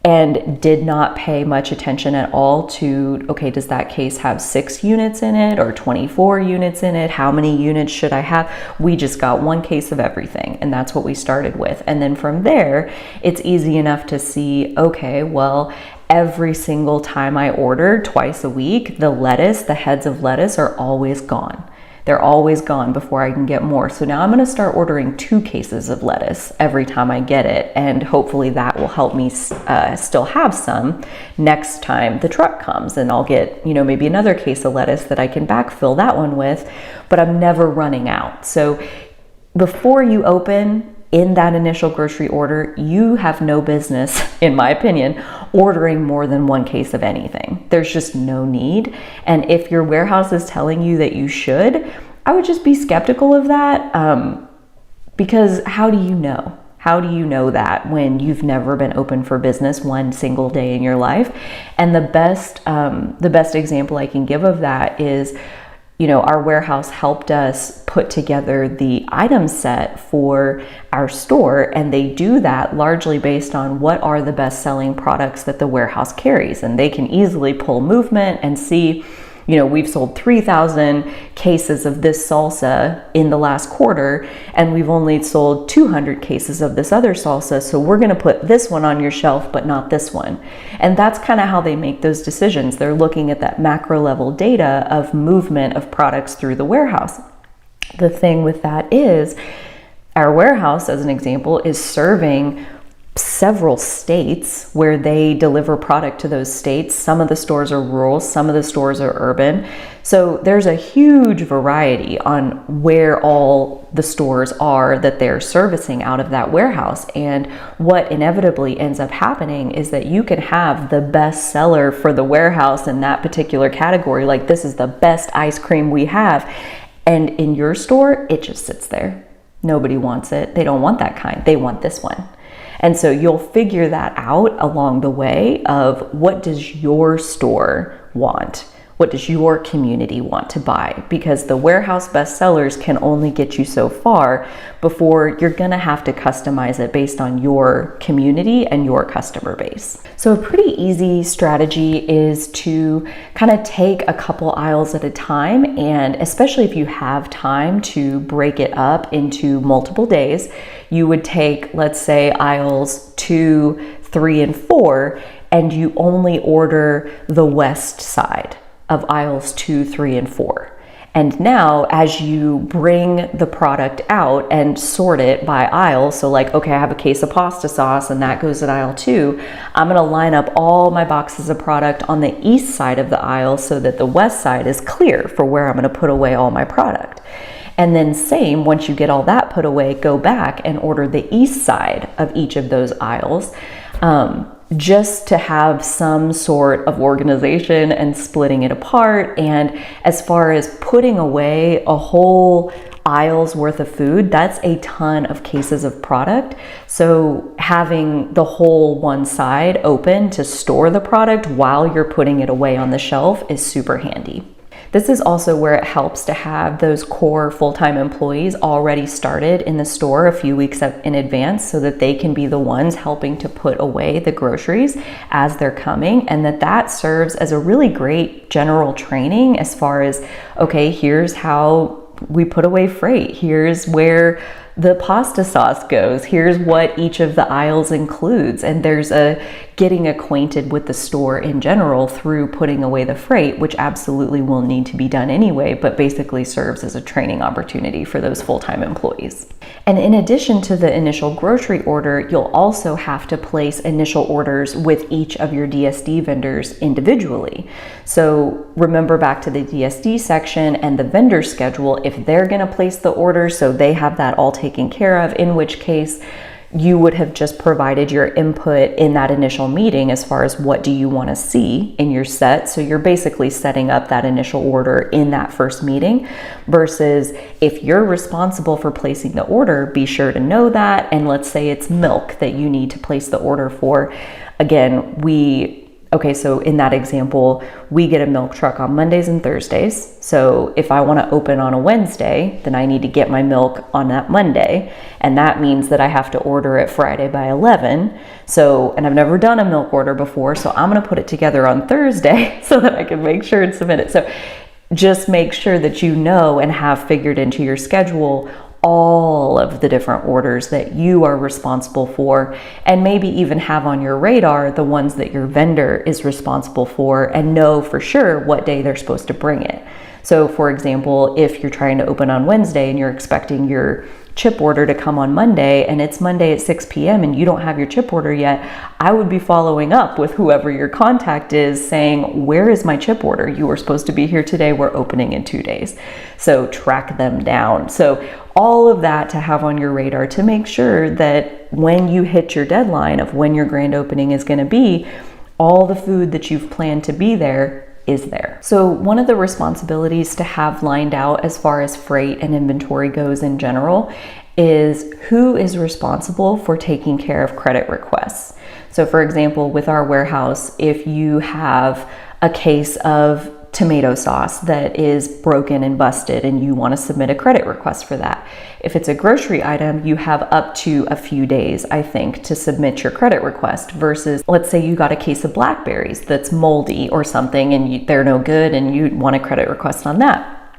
[SPEAKER 1] and did not pay much attention at all to, okay, does that case have 6 units in it or 24 units in it? How many units should I have? We just got one case of everything, and that's what we started with. And then from there, it's easy enough to see, okay, well, every single time I order twice a week, the heads of lettuce are always gone. They're always gone before I can get more. So now I'm going to start ordering 2 cases of lettuce every time I get it. And hopefully that will help me still have some next time the truck comes, and I'll get, maybe another case of lettuce that I can backfill that one with, but I'm never running out. So before you open, in that initial grocery order, you have no business, in my opinion, ordering more than 1 case of anything. There's just no need. And if your warehouse is telling you that you should, I would just be skeptical of that, because how do you know? How do you know that when you've never been open for business one single day in your life? And the best example I can give of that is, our warehouse helped us put together the item set for our store, and they do that largely based on what are the best selling products that the warehouse carries. And they can easily pull movement and see, we've sold 3,000 cases of this salsa in the last quarter, and we've only sold 200 cases of this other salsa. So we're going to put this one on your shelf, but not this one. And that's kind of how they make those decisions. They're looking at that macro level data of movement of products through the warehouse. The thing with that is our warehouse, as an example, is serving several states where they deliver product to those states. Some of the stores are rural, some of the stores are urban. So there's a huge variety on where all the stores are that they're servicing out of that warehouse. And what inevitably ends up happening is that you can have the best seller for the warehouse in that particular category, like this is the best ice cream we have. And in your store, it just sits there. Nobody wants it. They don't want that kind. They want this one. And so you'll figure that out along the way of what does your store want? What does your community want to buy? Because the warehouse bestsellers can only get you so far before you're gonna have to customize it based on your community and your customer base. So a pretty easy strategy is to kind of take a couple aisles at a time, and especially if you have time to break it up into multiple days, you would take, let's say, aisles 2, 3, and 4, and you only order the west side of aisles 2, 3, and 4. And now as you bring the product out and sort it by aisle, so like, okay, I have a case of pasta sauce and that goes at aisle 2, I'm gonna line up all my boxes of product on the east side of the aisle so that the west side is clear for where I'm gonna put away all my product. And then same, once you get all that put away, go back and order the east side of each of those aisles, just to have some sort of organization and splitting it apart. And as far as putting away a whole aisle's worth of food, that's a ton of cases of product. So having the whole one side open to store the product while you're putting it away on the shelf is super handy. This is also where it helps to have those core full-time employees already started in the store a few weeks in advance so that they can be the ones helping to put away the groceries as they're coming, and that serves as a really great general training as far as, okay, here's how we put away freight, here's where the pasta sauce goes, here's what each of the aisles includes, and there's a getting acquainted with the store in general through putting away the freight, which absolutely will need to be done anyway, but basically serves as a training opportunity for those full-time employees. And in addition to the initial grocery order, you'll also have to place initial orders with each of your DSD vendors individually. So remember back to the DSD section and the vendor schedule, if they're gonna place the order so they have that all taken care of, in which case you would have just provided your input in that initial meeting as far as what do you want to see in your set. So you're basically setting up that initial order in that first meeting, versus if you're responsible for placing the order, be sure to know that. And let's say it's milk that you need to place the order for. Again, okay, so in that example, we get a milk truck on Mondays and Thursdays. So if I want to open on a Wednesday, then I need to get my milk on that Monday. And that means that I have to order it Friday by 11. So, and I've never done a milk order before, so I'm going to put it together on Thursday so that I can make sure and submit it. So just make sure that you know and have figured into your schedule all of the different orders that you are responsible for, and maybe even have on your radar the ones that your vendor is responsible for, and know for sure what day they're supposed to bring it. So for example, if you're trying to open on Wednesday and you're expecting your chip order to come on Monday and it's Monday at 6 p.m. and you don't have your chip order yet, I would be following up with whoever your contact is saying, where is my chip order? You were supposed to be here today. We're opening in 2 days. So track them down. So all of that to have on your radar to make sure that when you hit your deadline of when your grand opening is going to be, all the food that you've planned to be there is there. So one of the responsibilities to have lined out as far as freight and inventory goes in general is who is responsible for taking care of credit requests. So for example, with our warehouse, if you have a case of tomato sauce that is broken and busted and you want to submit a credit request for that. If it's a grocery item, you have up to a few days, I think, to submit your credit request, versus let's say you got a case of blackberries that's moldy or something and they're no good and you want a credit request on that.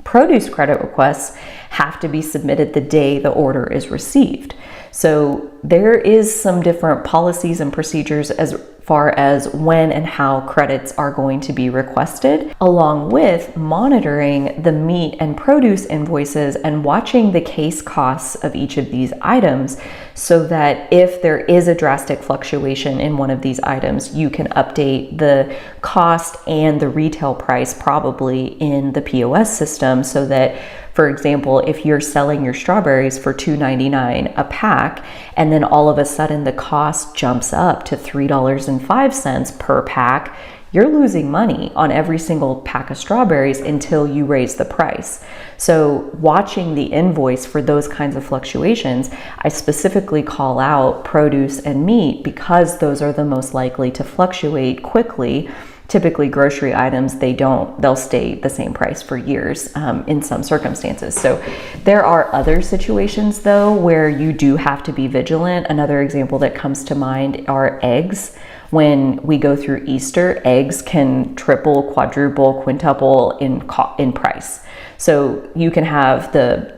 [SPEAKER 1] Produce credit requests have to be submitted the day the order is received. So there is some different policies and procedures as far as when and how credits are going to be requested, along with monitoring the meat and produce invoices and watching the case costs of each of these items, so that if there is a drastic fluctuation in one of these items, you can update the cost and the retail price probably in the POS system, so that, for example, if you're selling your strawberries for $2.99 a pack, and then all of a sudden the cost jumps up to $3.05 per pack, you're losing money on every single pack of strawberries until you raise the price. So watching the invoice for those kinds of fluctuations, I specifically call out produce and meat because those are the most likely to fluctuate quickly, Typically grocery items, they'll stay the same price for years in some circumstances. So there are other situations though where you do have to be vigilant. Another example that comes to mind are eggs. When we go through Easter, eggs can triple, quadruple, quintuple in price. So you can have the,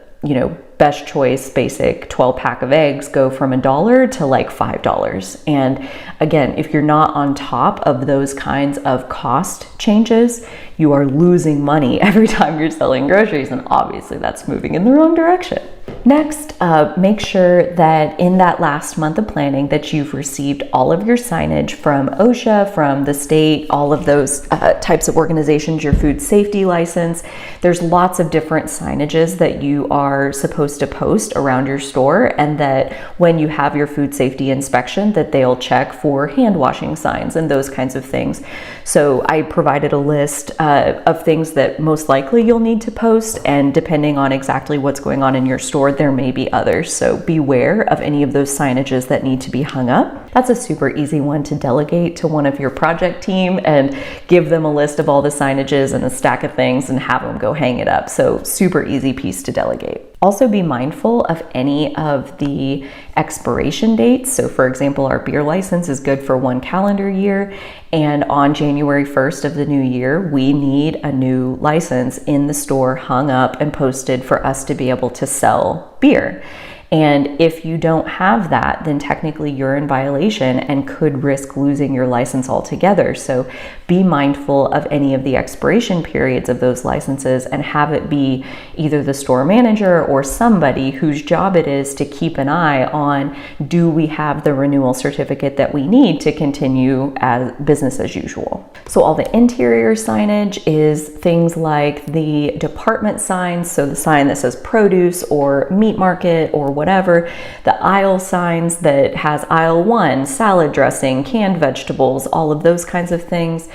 [SPEAKER 1] best choice basic 12-pack of eggs go from $1 to like $5. And again, if you're not on top of those kinds of cost changes, you are losing money every time you're selling groceries, and obviously that's moving in the wrong direction. Next, make sure that in that last month of planning that you've received all of your signage from OSHA, from the state, all of those types of organizations, your food safety license. There's lots of different signages that you are supposed to post around your store, and that when you have your food safety inspection, that they'll check for hand washing signs and those kinds of things. So I provided a list of things that most likely you'll need to post, and depending on exactly what's going on in your store, there may be others. So beware of any of those signages that need to be hung up. That's a super easy one to delegate to one of your project team and give them a list of all the signages and a stack of things and have them go hang it up. So super easy piece to delegate. Also be mindful of any of the expiration dates. So for example, our beer license is good for 1 calendar year, and on January 1st of the new year, we need a new license in the store hung up and posted for us to be able to sell beer. And if you don't have that, then technically you're in violation and could risk losing your license altogether. So be mindful of any of the expiration periods of those licenses and have it be either the store manager or somebody whose job it is to keep an eye on, do we have the renewal certificate that we need to continue as business as usual. So all the interior signage is things like the department signs, so the sign that says produce or meat market or whatever, the aisle signs that has aisle 1, salad dressing, canned vegetables, all of those kinds of things.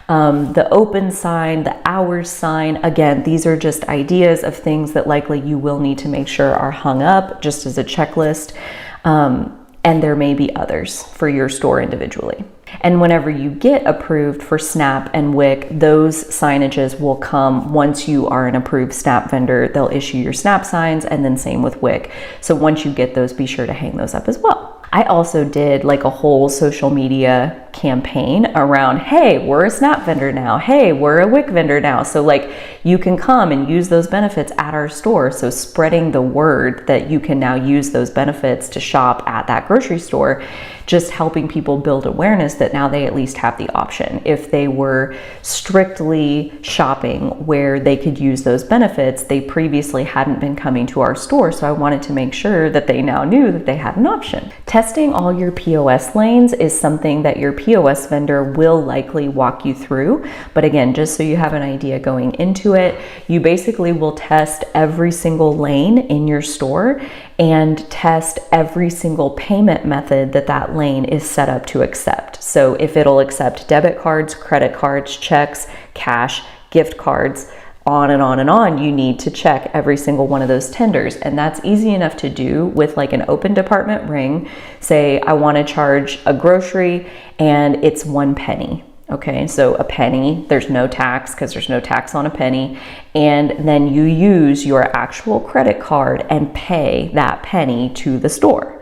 [SPEAKER 1] The open sign, the hours sign, again, these are just ideas of things that likely you will need to make sure are hung up just as a checklist. And there may be others for your store individually. And whenever you get approved for SNAP and WIC, those signages will come once you are an approved SNAP vendor. They'll issue your SNAP signs, and then same with WIC. So once you get those, be sure to hang those up as well. I also did like a whole social media campaign around, hey, we're a SNAP vendor now. Hey, we're a WIC vendor now. So like you can come and use those benefits at our store. So spreading the word that you can now use those benefits to shop at that grocery store, just helping people build awareness that now they at least have the option. If they were strictly shopping where they could use those benefits, they previously hadn't been coming to our store. So I wanted to make sure that they now knew that they had an option. Testing all your POS lanes is something that your POS vendor will likely walk you through. But again, just so you have an idea going into it, you basically will test every single lane in your store and test every single payment method that lane is set up to accept. So if it'll accept debit cards, credit cards, checks, cash, gift cards, on and on and on, you need to check every single one of those tenders. And that's easy enough to do with like an open department ring. Say I want to charge a grocery and it's 1 penny. Okay, so a penny, there's no tax because there's no tax on a penny. And then you use your actual credit card and pay that penny to the store.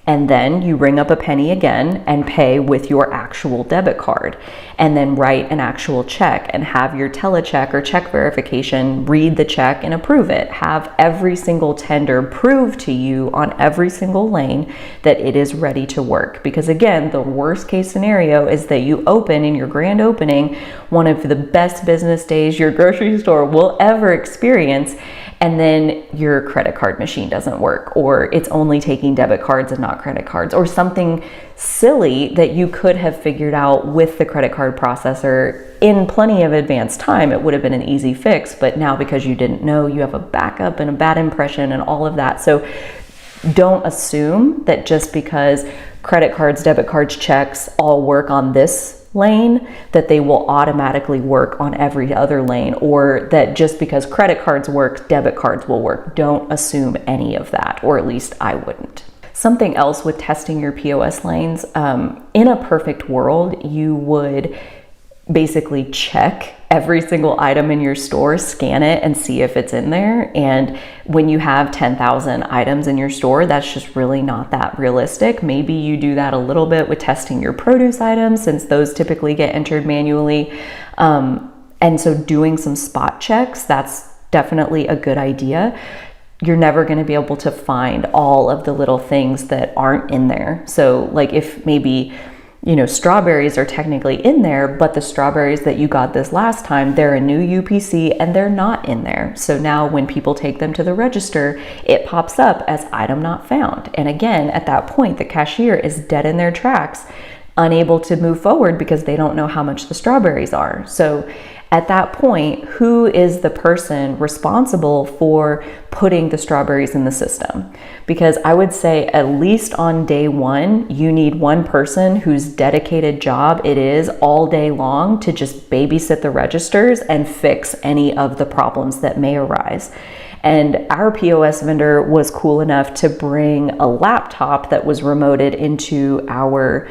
[SPEAKER 1] And then you ring up a penny again and pay with your actual debit card, and then write an actual check and have your telecheck or check verification read the check and approve it. Have every single tender prove to you on every single lane that it is ready to work. Because again, the worst case scenario is that you open in your grand opening, one of the best business days your grocery store will ever experience, and then your credit card machine doesn't work, or it's only taking debit cards and not credit cards, or something silly that you could have figured out with the credit card processor in plenty of advance time. It would have been an easy fix, but now because you didn't know, you have a backup and a bad impression and all of that. So don't assume that just because credit cards, debit cards, checks all work on this lane, that they will automatically work on every other lane, or that just because credit cards work, debit cards will work. Don't assume any of that, or at least I wouldn't. Something else with testing your POS lanes, in a perfect world, you would basically check every single item in your store, scan it and see if it's in there. And when you have 10,000 items in your store, that's just really not that realistic. Maybe you do that a little bit with testing your produce items, since those typically get entered manually. And so doing some spot checks, that's definitely a good idea. You're never going to be able to find all of the little things that aren't in there. So like if maybe, strawberries are technically in there, but the strawberries that you got this last time, they're a new UPC and they're not in there. So now when people take them to the register, it pops up as item not found. And again, at that point, the cashier is dead in their tracks, unable to move forward because they don't know how much the strawberries are. So at that point, who is the person responsible for putting the strawberries in the system? Because I would say at least on day one, you need one person whose dedicated job it is all day long to just babysit the registers and fix any of the problems that may arise. And our POS vendor was cool enough to bring a laptop that was remoted into our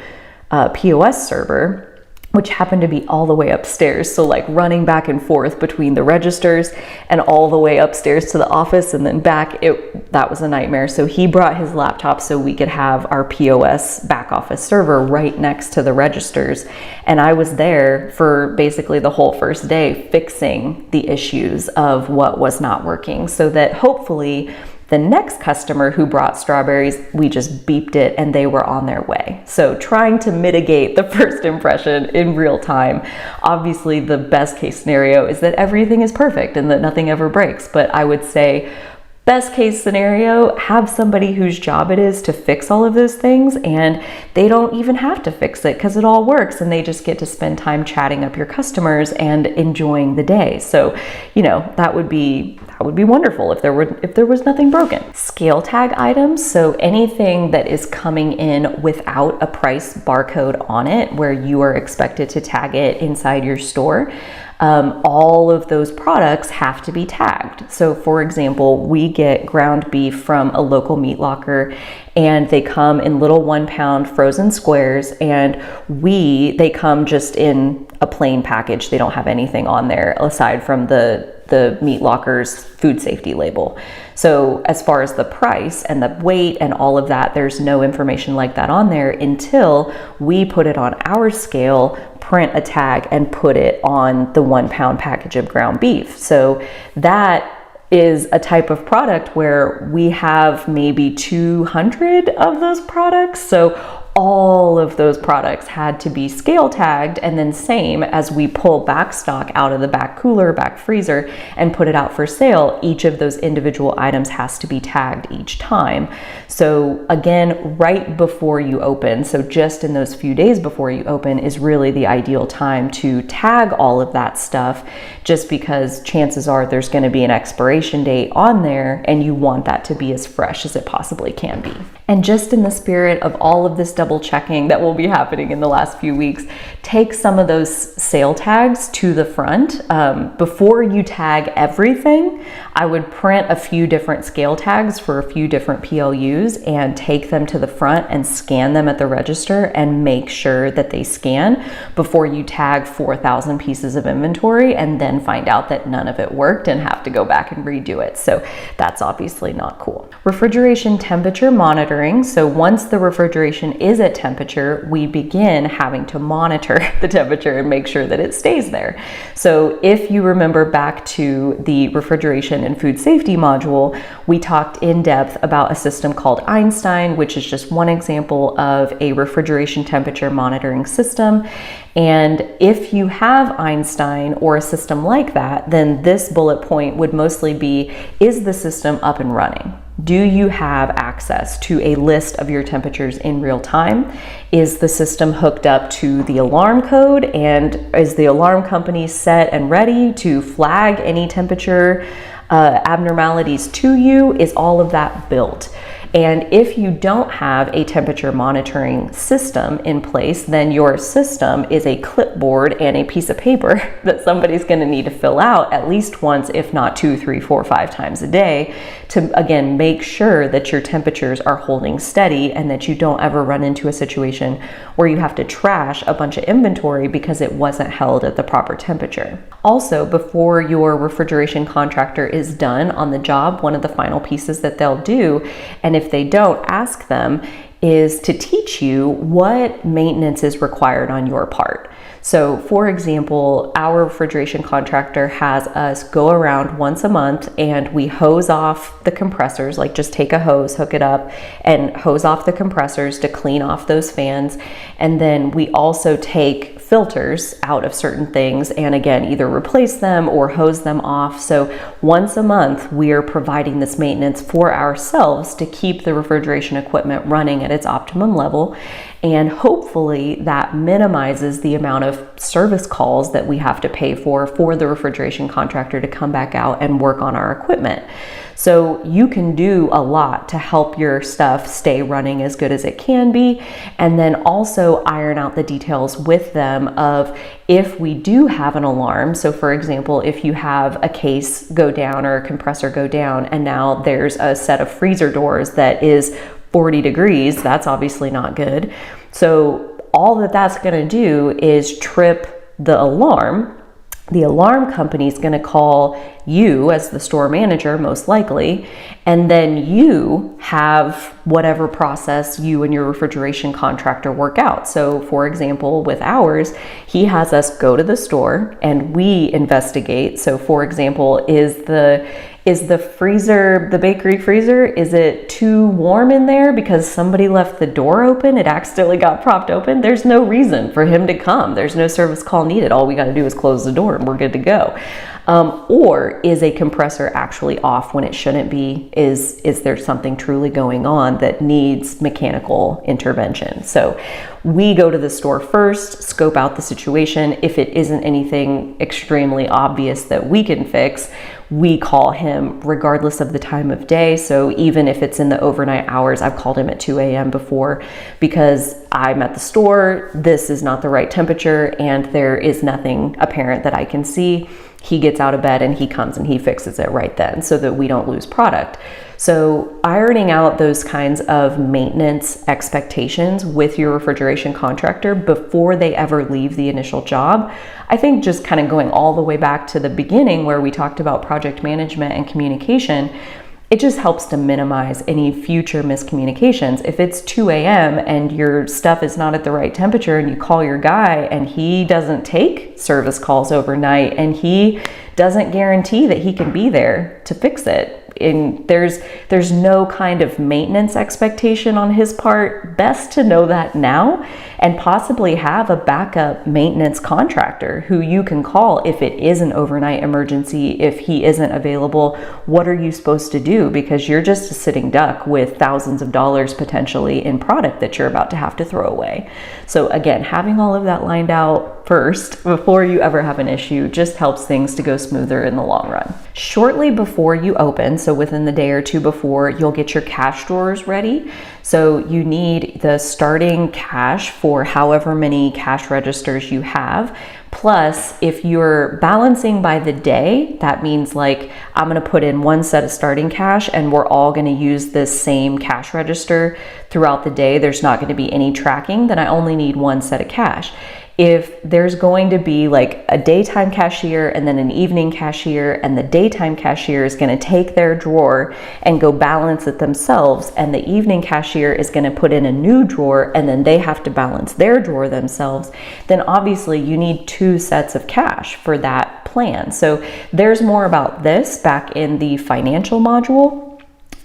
[SPEAKER 1] POS server, which happened to be all the way upstairs. So like running back and forth between the registers and all the way upstairs to the office and then back, that was a nightmare. So he brought his laptop so we could have our POS back office server right next to the registers. And I was there for basically the whole first day fixing the issues of what was not working, so that hopefully the next customer who brought strawberries, we just beeped it and they were on their way. So trying to mitigate the first impression in real time. Obviously, the best case scenario is that everything is perfect and that nothing ever breaks. But I would say best case scenario, have somebody whose job it is to fix all of those things, and they don't even have to fix it because it all works, and they just get to spend time chatting up your customers and enjoying the day. So, that would be wonderful if there was nothing broken. Scale tag items, so anything that is coming in without a price barcode on it, where you are expected to tag it inside your store. All of those products have to be tagged. So for example, we get ground beef from a local meat locker, and they come in little 1 pound frozen squares, and they come just in a plain package. They don't have anything on there aside from the meat locker's food safety label. So as far as the price and the weight and all of that, there's no information like that on there until we put it on our scale, print a tag, and put it on the 1 pound package of ground beef. So that is a type of product where we have maybe 200 of those products. So all of those products had to be scale tagged, and then same as we pull Backstock out of the back cooler, back freezer, and put it out for sale, each of those individual items has to be tagged each time. So again, right before you open, so just in those few days before you open is really the ideal time to tag all of that stuff, just because chances are there's going to be an expiration date on there, and you want that to be as fresh as it possibly can be. And just in the spirit of all of this double checking that will be happening in the last few weeks, take some of those sale tags to the front. Before you tag everything, I would print a few different scale tags for a few different PLUs and take them to the front and scan them at the register and make sure that they scan before you tag 4,000 pieces of inventory and then find out that none of it worked and have to go back and redo it. So that's obviously not cool. Refrigeration temperature monitoring. So once the refrigeration is at temperature, we begin having to monitor the temperature and make sure that it stays there. So if you remember back to the refrigeration and food safety module, we talked in depth about a system called Einstein, which is just one example of a refrigeration temperature monitoring system. And if you have Einstein or a system like that, then this bullet point would mostly be, is the system up and running? Do you have access to a list of your temperatures in real time? Is the system hooked up to the alarm code? And is the alarm company set and ready to flag any temperature abnormalities to you? Is all of that built? And if you don't have a temperature monitoring system in place, then your system is a clipboard and a piece of paper that somebody's going to need to fill out at least once, if not 2, 3, 4, 5 times a day, to again make sure that your temperatures are holding steady and that you don't ever run into a situation where you have to trash a bunch of inventory because it wasn't held at the proper temperature. Also, before your refrigeration contractor is done on the job, one of the final pieces that they'll do, and if they don't, ask them, is to teach you what maintenance is required on your part. So for example, our refrigeration contractor has us go around once a month and we hose off the compressors, like just take a hose, hook it up and hose off the compressors to clean off those fans. And then we also take filters out of certain things and again, either replace them or hose them off. So once a month, we are providing this maintenance for ourselves to keep the refrigeration equipment running at its optimum level. And hopefully that minimizes the amount of service calls that we have to pay for the refrigeration contractor to come back out and work on our equipment. So you can do a lot to help your stuff stay running as good as it can be, and then also iron out the details with them of if we do have an alarm. So for example, if you have a case go down or a compressor go down and now there's a set of freezer doors that is 40 degrees, that's obviously not good. So all that that's going to do is trip the alarm. The alarm company is going to call you as the store manager, most likely, and then you have whatever process you and your refrigeration contractor work out. So for example, with ours, he has us go to the store and we investigate. So for example, is the freezer, the bakery freezer, is it too warm in there because somebody left the door open? It accidentally got propped open. There's no reason for him to come. There's no service call needed. All we got to do is close the door and we're good to go. Or is a compressor actually off when it shouldn't be? Is there something truly going on that needs mechanical intervention? So we go to the store first, scope out the situation. If it isn't anything extremely obvious that we can fix, we call him regardless of the time of day. So even if it's in the overnight hours, I've called him at 2 a.m. before because I'm at the store, this is not the right temperature and there is nothing apparent that I can see. He gets out of bed and he comes and he fixes it right then so that we don't lose product. So ironing out those kinds of maintenance expectations with your refrigeration contractor before they ever leave the initial job, I think just kind of going all the way back to the beginning where we talked about project management and communication, it just helps to minimize any future miscommunications. If it's 2 a.m. and your stuff is not at the right temperature and you call your guy and he doesn't take service calls overnight and he doesn't guarantee that he can be there to fix it, and there's no kind of maintenance expectation on his part, best to know that now and possibly have a backup maintenance contractor who you can call if it is an overnight emergency. If he isn't available, what are you supposed to do? Because you're just a sitting duck with thousands of dollars potentially in product that you're about to have to throw away. So again, having all of that lined out first before you ever have an issue just helps things to go smoother in the long run. Shortly before you open, so within the day or two before, you'll get your cash drawers ready. So you need the starting cash for however many cash registers you have. Plus, if you're balancing by the day, that means like I'm going to put in one set of starting cash and we're all going to use this same cash register throughout the day. There's not going to be any tracking, then I only need one set of cash. If there's going to be like a daytime cashier and then an evening cashier, and the daytime cashier is going to take their drawer and go balance it themselves, and the evening cashier is going to put in a new drawer and then they have to balance their drawer themselves, then obviously you need two sets of cash for that plan. So there's more about this back in the financial module.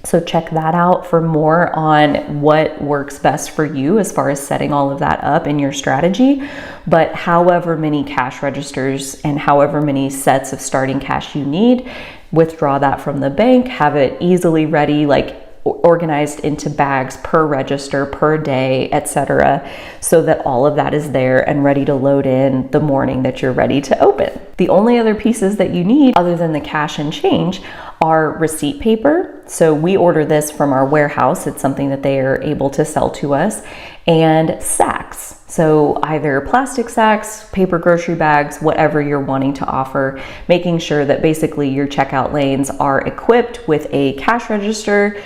[SPEAKER 1] So check that out for more on what works best for you as far as setting all of that up in your strategy. But however many cash registers and however many sets of starting cash you need, withdraw that from the bank, have it easily ready, like organized into bags per register, per day, etc., so that all of that is there and ready to load in the morning that you're ready to open. The only other pieces that you need other than the cash and change are receipt paper. So we order this from our warehouse. It's something that they are able to sell to us, and sacks. So either plastic sacks, paper grocery bags, whatever you're wanting to offer, making sure that basically your checkout lanes are equipped with a cash register,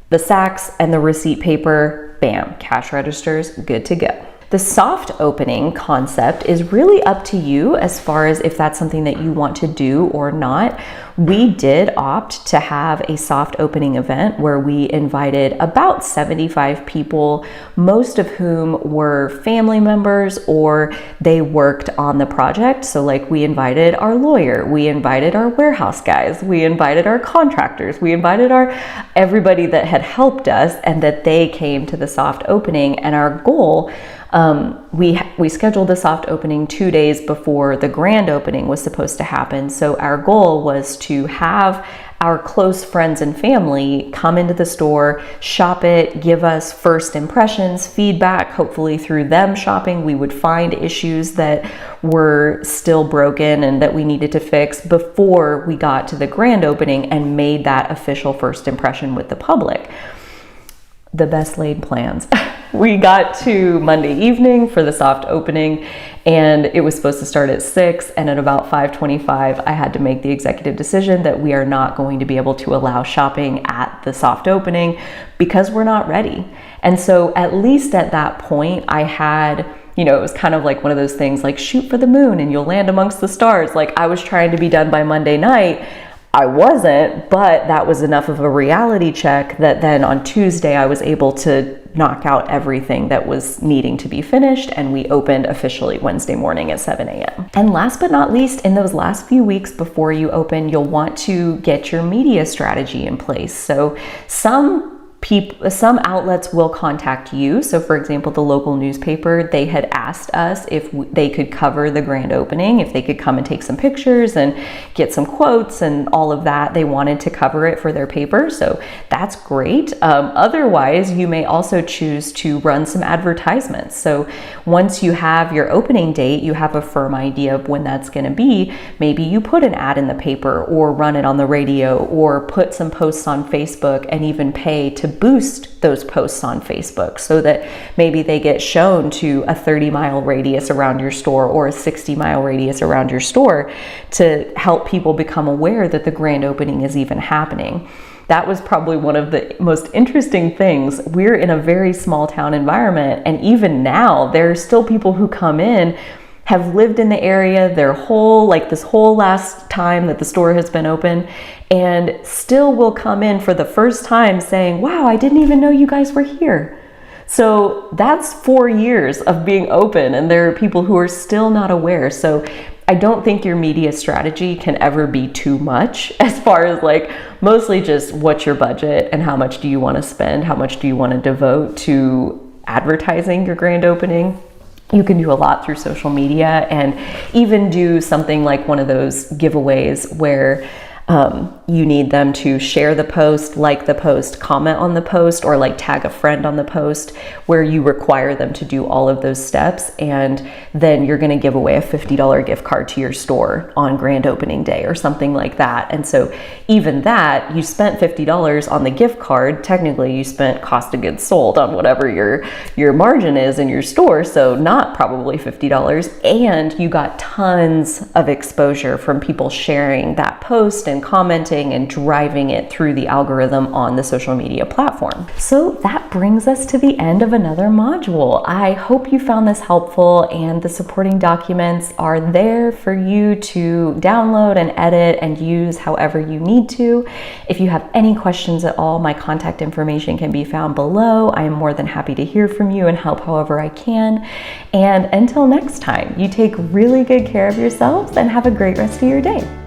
[SPEAKER 1] the sacks, and the receipt paper. Bam, cash registers, good to go. The soft opening concept is really up to you as far as if that's something that you want to do or not. We did opt to have a soft opening event where we invited about 75 people, most of whom were family members or they worked on the project. So like we invited our lawyer, we invited our warehouse guys, we invited our contractors, we invited everybody that had helped us and that they came to the soft opening. And our goal, we scheduled the soft opening 2 days before the grand opening was supposed to happen. So our goal was to have our close friends and family come into the store, shop it, give us first impressions, feedback. Hopefully through them shopping, we would find issues that were still broken and that we needed to fix before we got to the grand opening and made that official first impression with the public. The best laid plans. We got to Monday evening for the soft opening and it was supposed to start at 6, and at about 5:25 I had to make the executive decision that we are not going to be able to allow shopping at the soft opening because we're not ready. And so at least at that point I had, it was kind of like one of those things like shoot for the moon and you'll land amongst the stars. Like I was trying to be done by Monday night. I wasn't, but that was enough of a reality check that then on Tuesday I was able to knock out everything that was needing to be finished, and we opened officially Wednesday morning at 7 a.m. And last but not least, in those last few weeks before you open, you'll want to get your media strategy in place. So some outlets will contact you. So for example, the local newspaper, they had asked us if they could cover the grand opening, if they could come and take some pictures and get some quotes and all of that. They wanted to cover it for their paper. So that's great. Otherwise, you may also choose to run some advertisements. So once you have your opening date, you have a firm idea of when that's going to be. Maybe you put an ad in the paper or run it on the radio or put some posts on Facebook and even pay to boost those posts on Facebook so that maybe they get shown to a 30-mile radius around your store or a 60-mile radius around your store to help people become aware that the grand opening is even happening. That was probably one of the most interesting things. We're in a very small town environment, and even now there are still people who come in, have lived in the area their whole, this whole last time that the store has been open, and still will come in for the first time saying, wow, I didn't even know you guys were here. So that's 4 years of being open, and there are people who are still not aware. So I don't think your media strategy can ever be too much, as far as mostly just what's your budget and how much do you want to spend, how much do you want to devote to advertising your grand opening. You can do a lot through social media and even do something like one of those giveaways where you need them to share the post, like the post, comment on the post, or tag a friend on the post, where you require them to do all of those steps. And then you're going to give away a $50 gift card to your store on grand opening day or something like that. And so even that, you spent $50 on the gift card. Technically you spent cost of goods sold on whatever your margin is in your store. So not probably $50. And you got tons of exposure from people sharing that post and commenting and driving it through the algorithm on the social media platform. So that brings us to the end of another module. I hope you found this helpful, and the supporting documents are there for you to download and edit and use however you need to. If you have any questions at all, my contact information can be found below. I am more than happy to hear from you and help however I can. And until next time, you take really good care of yourselves and have a great rest of your day.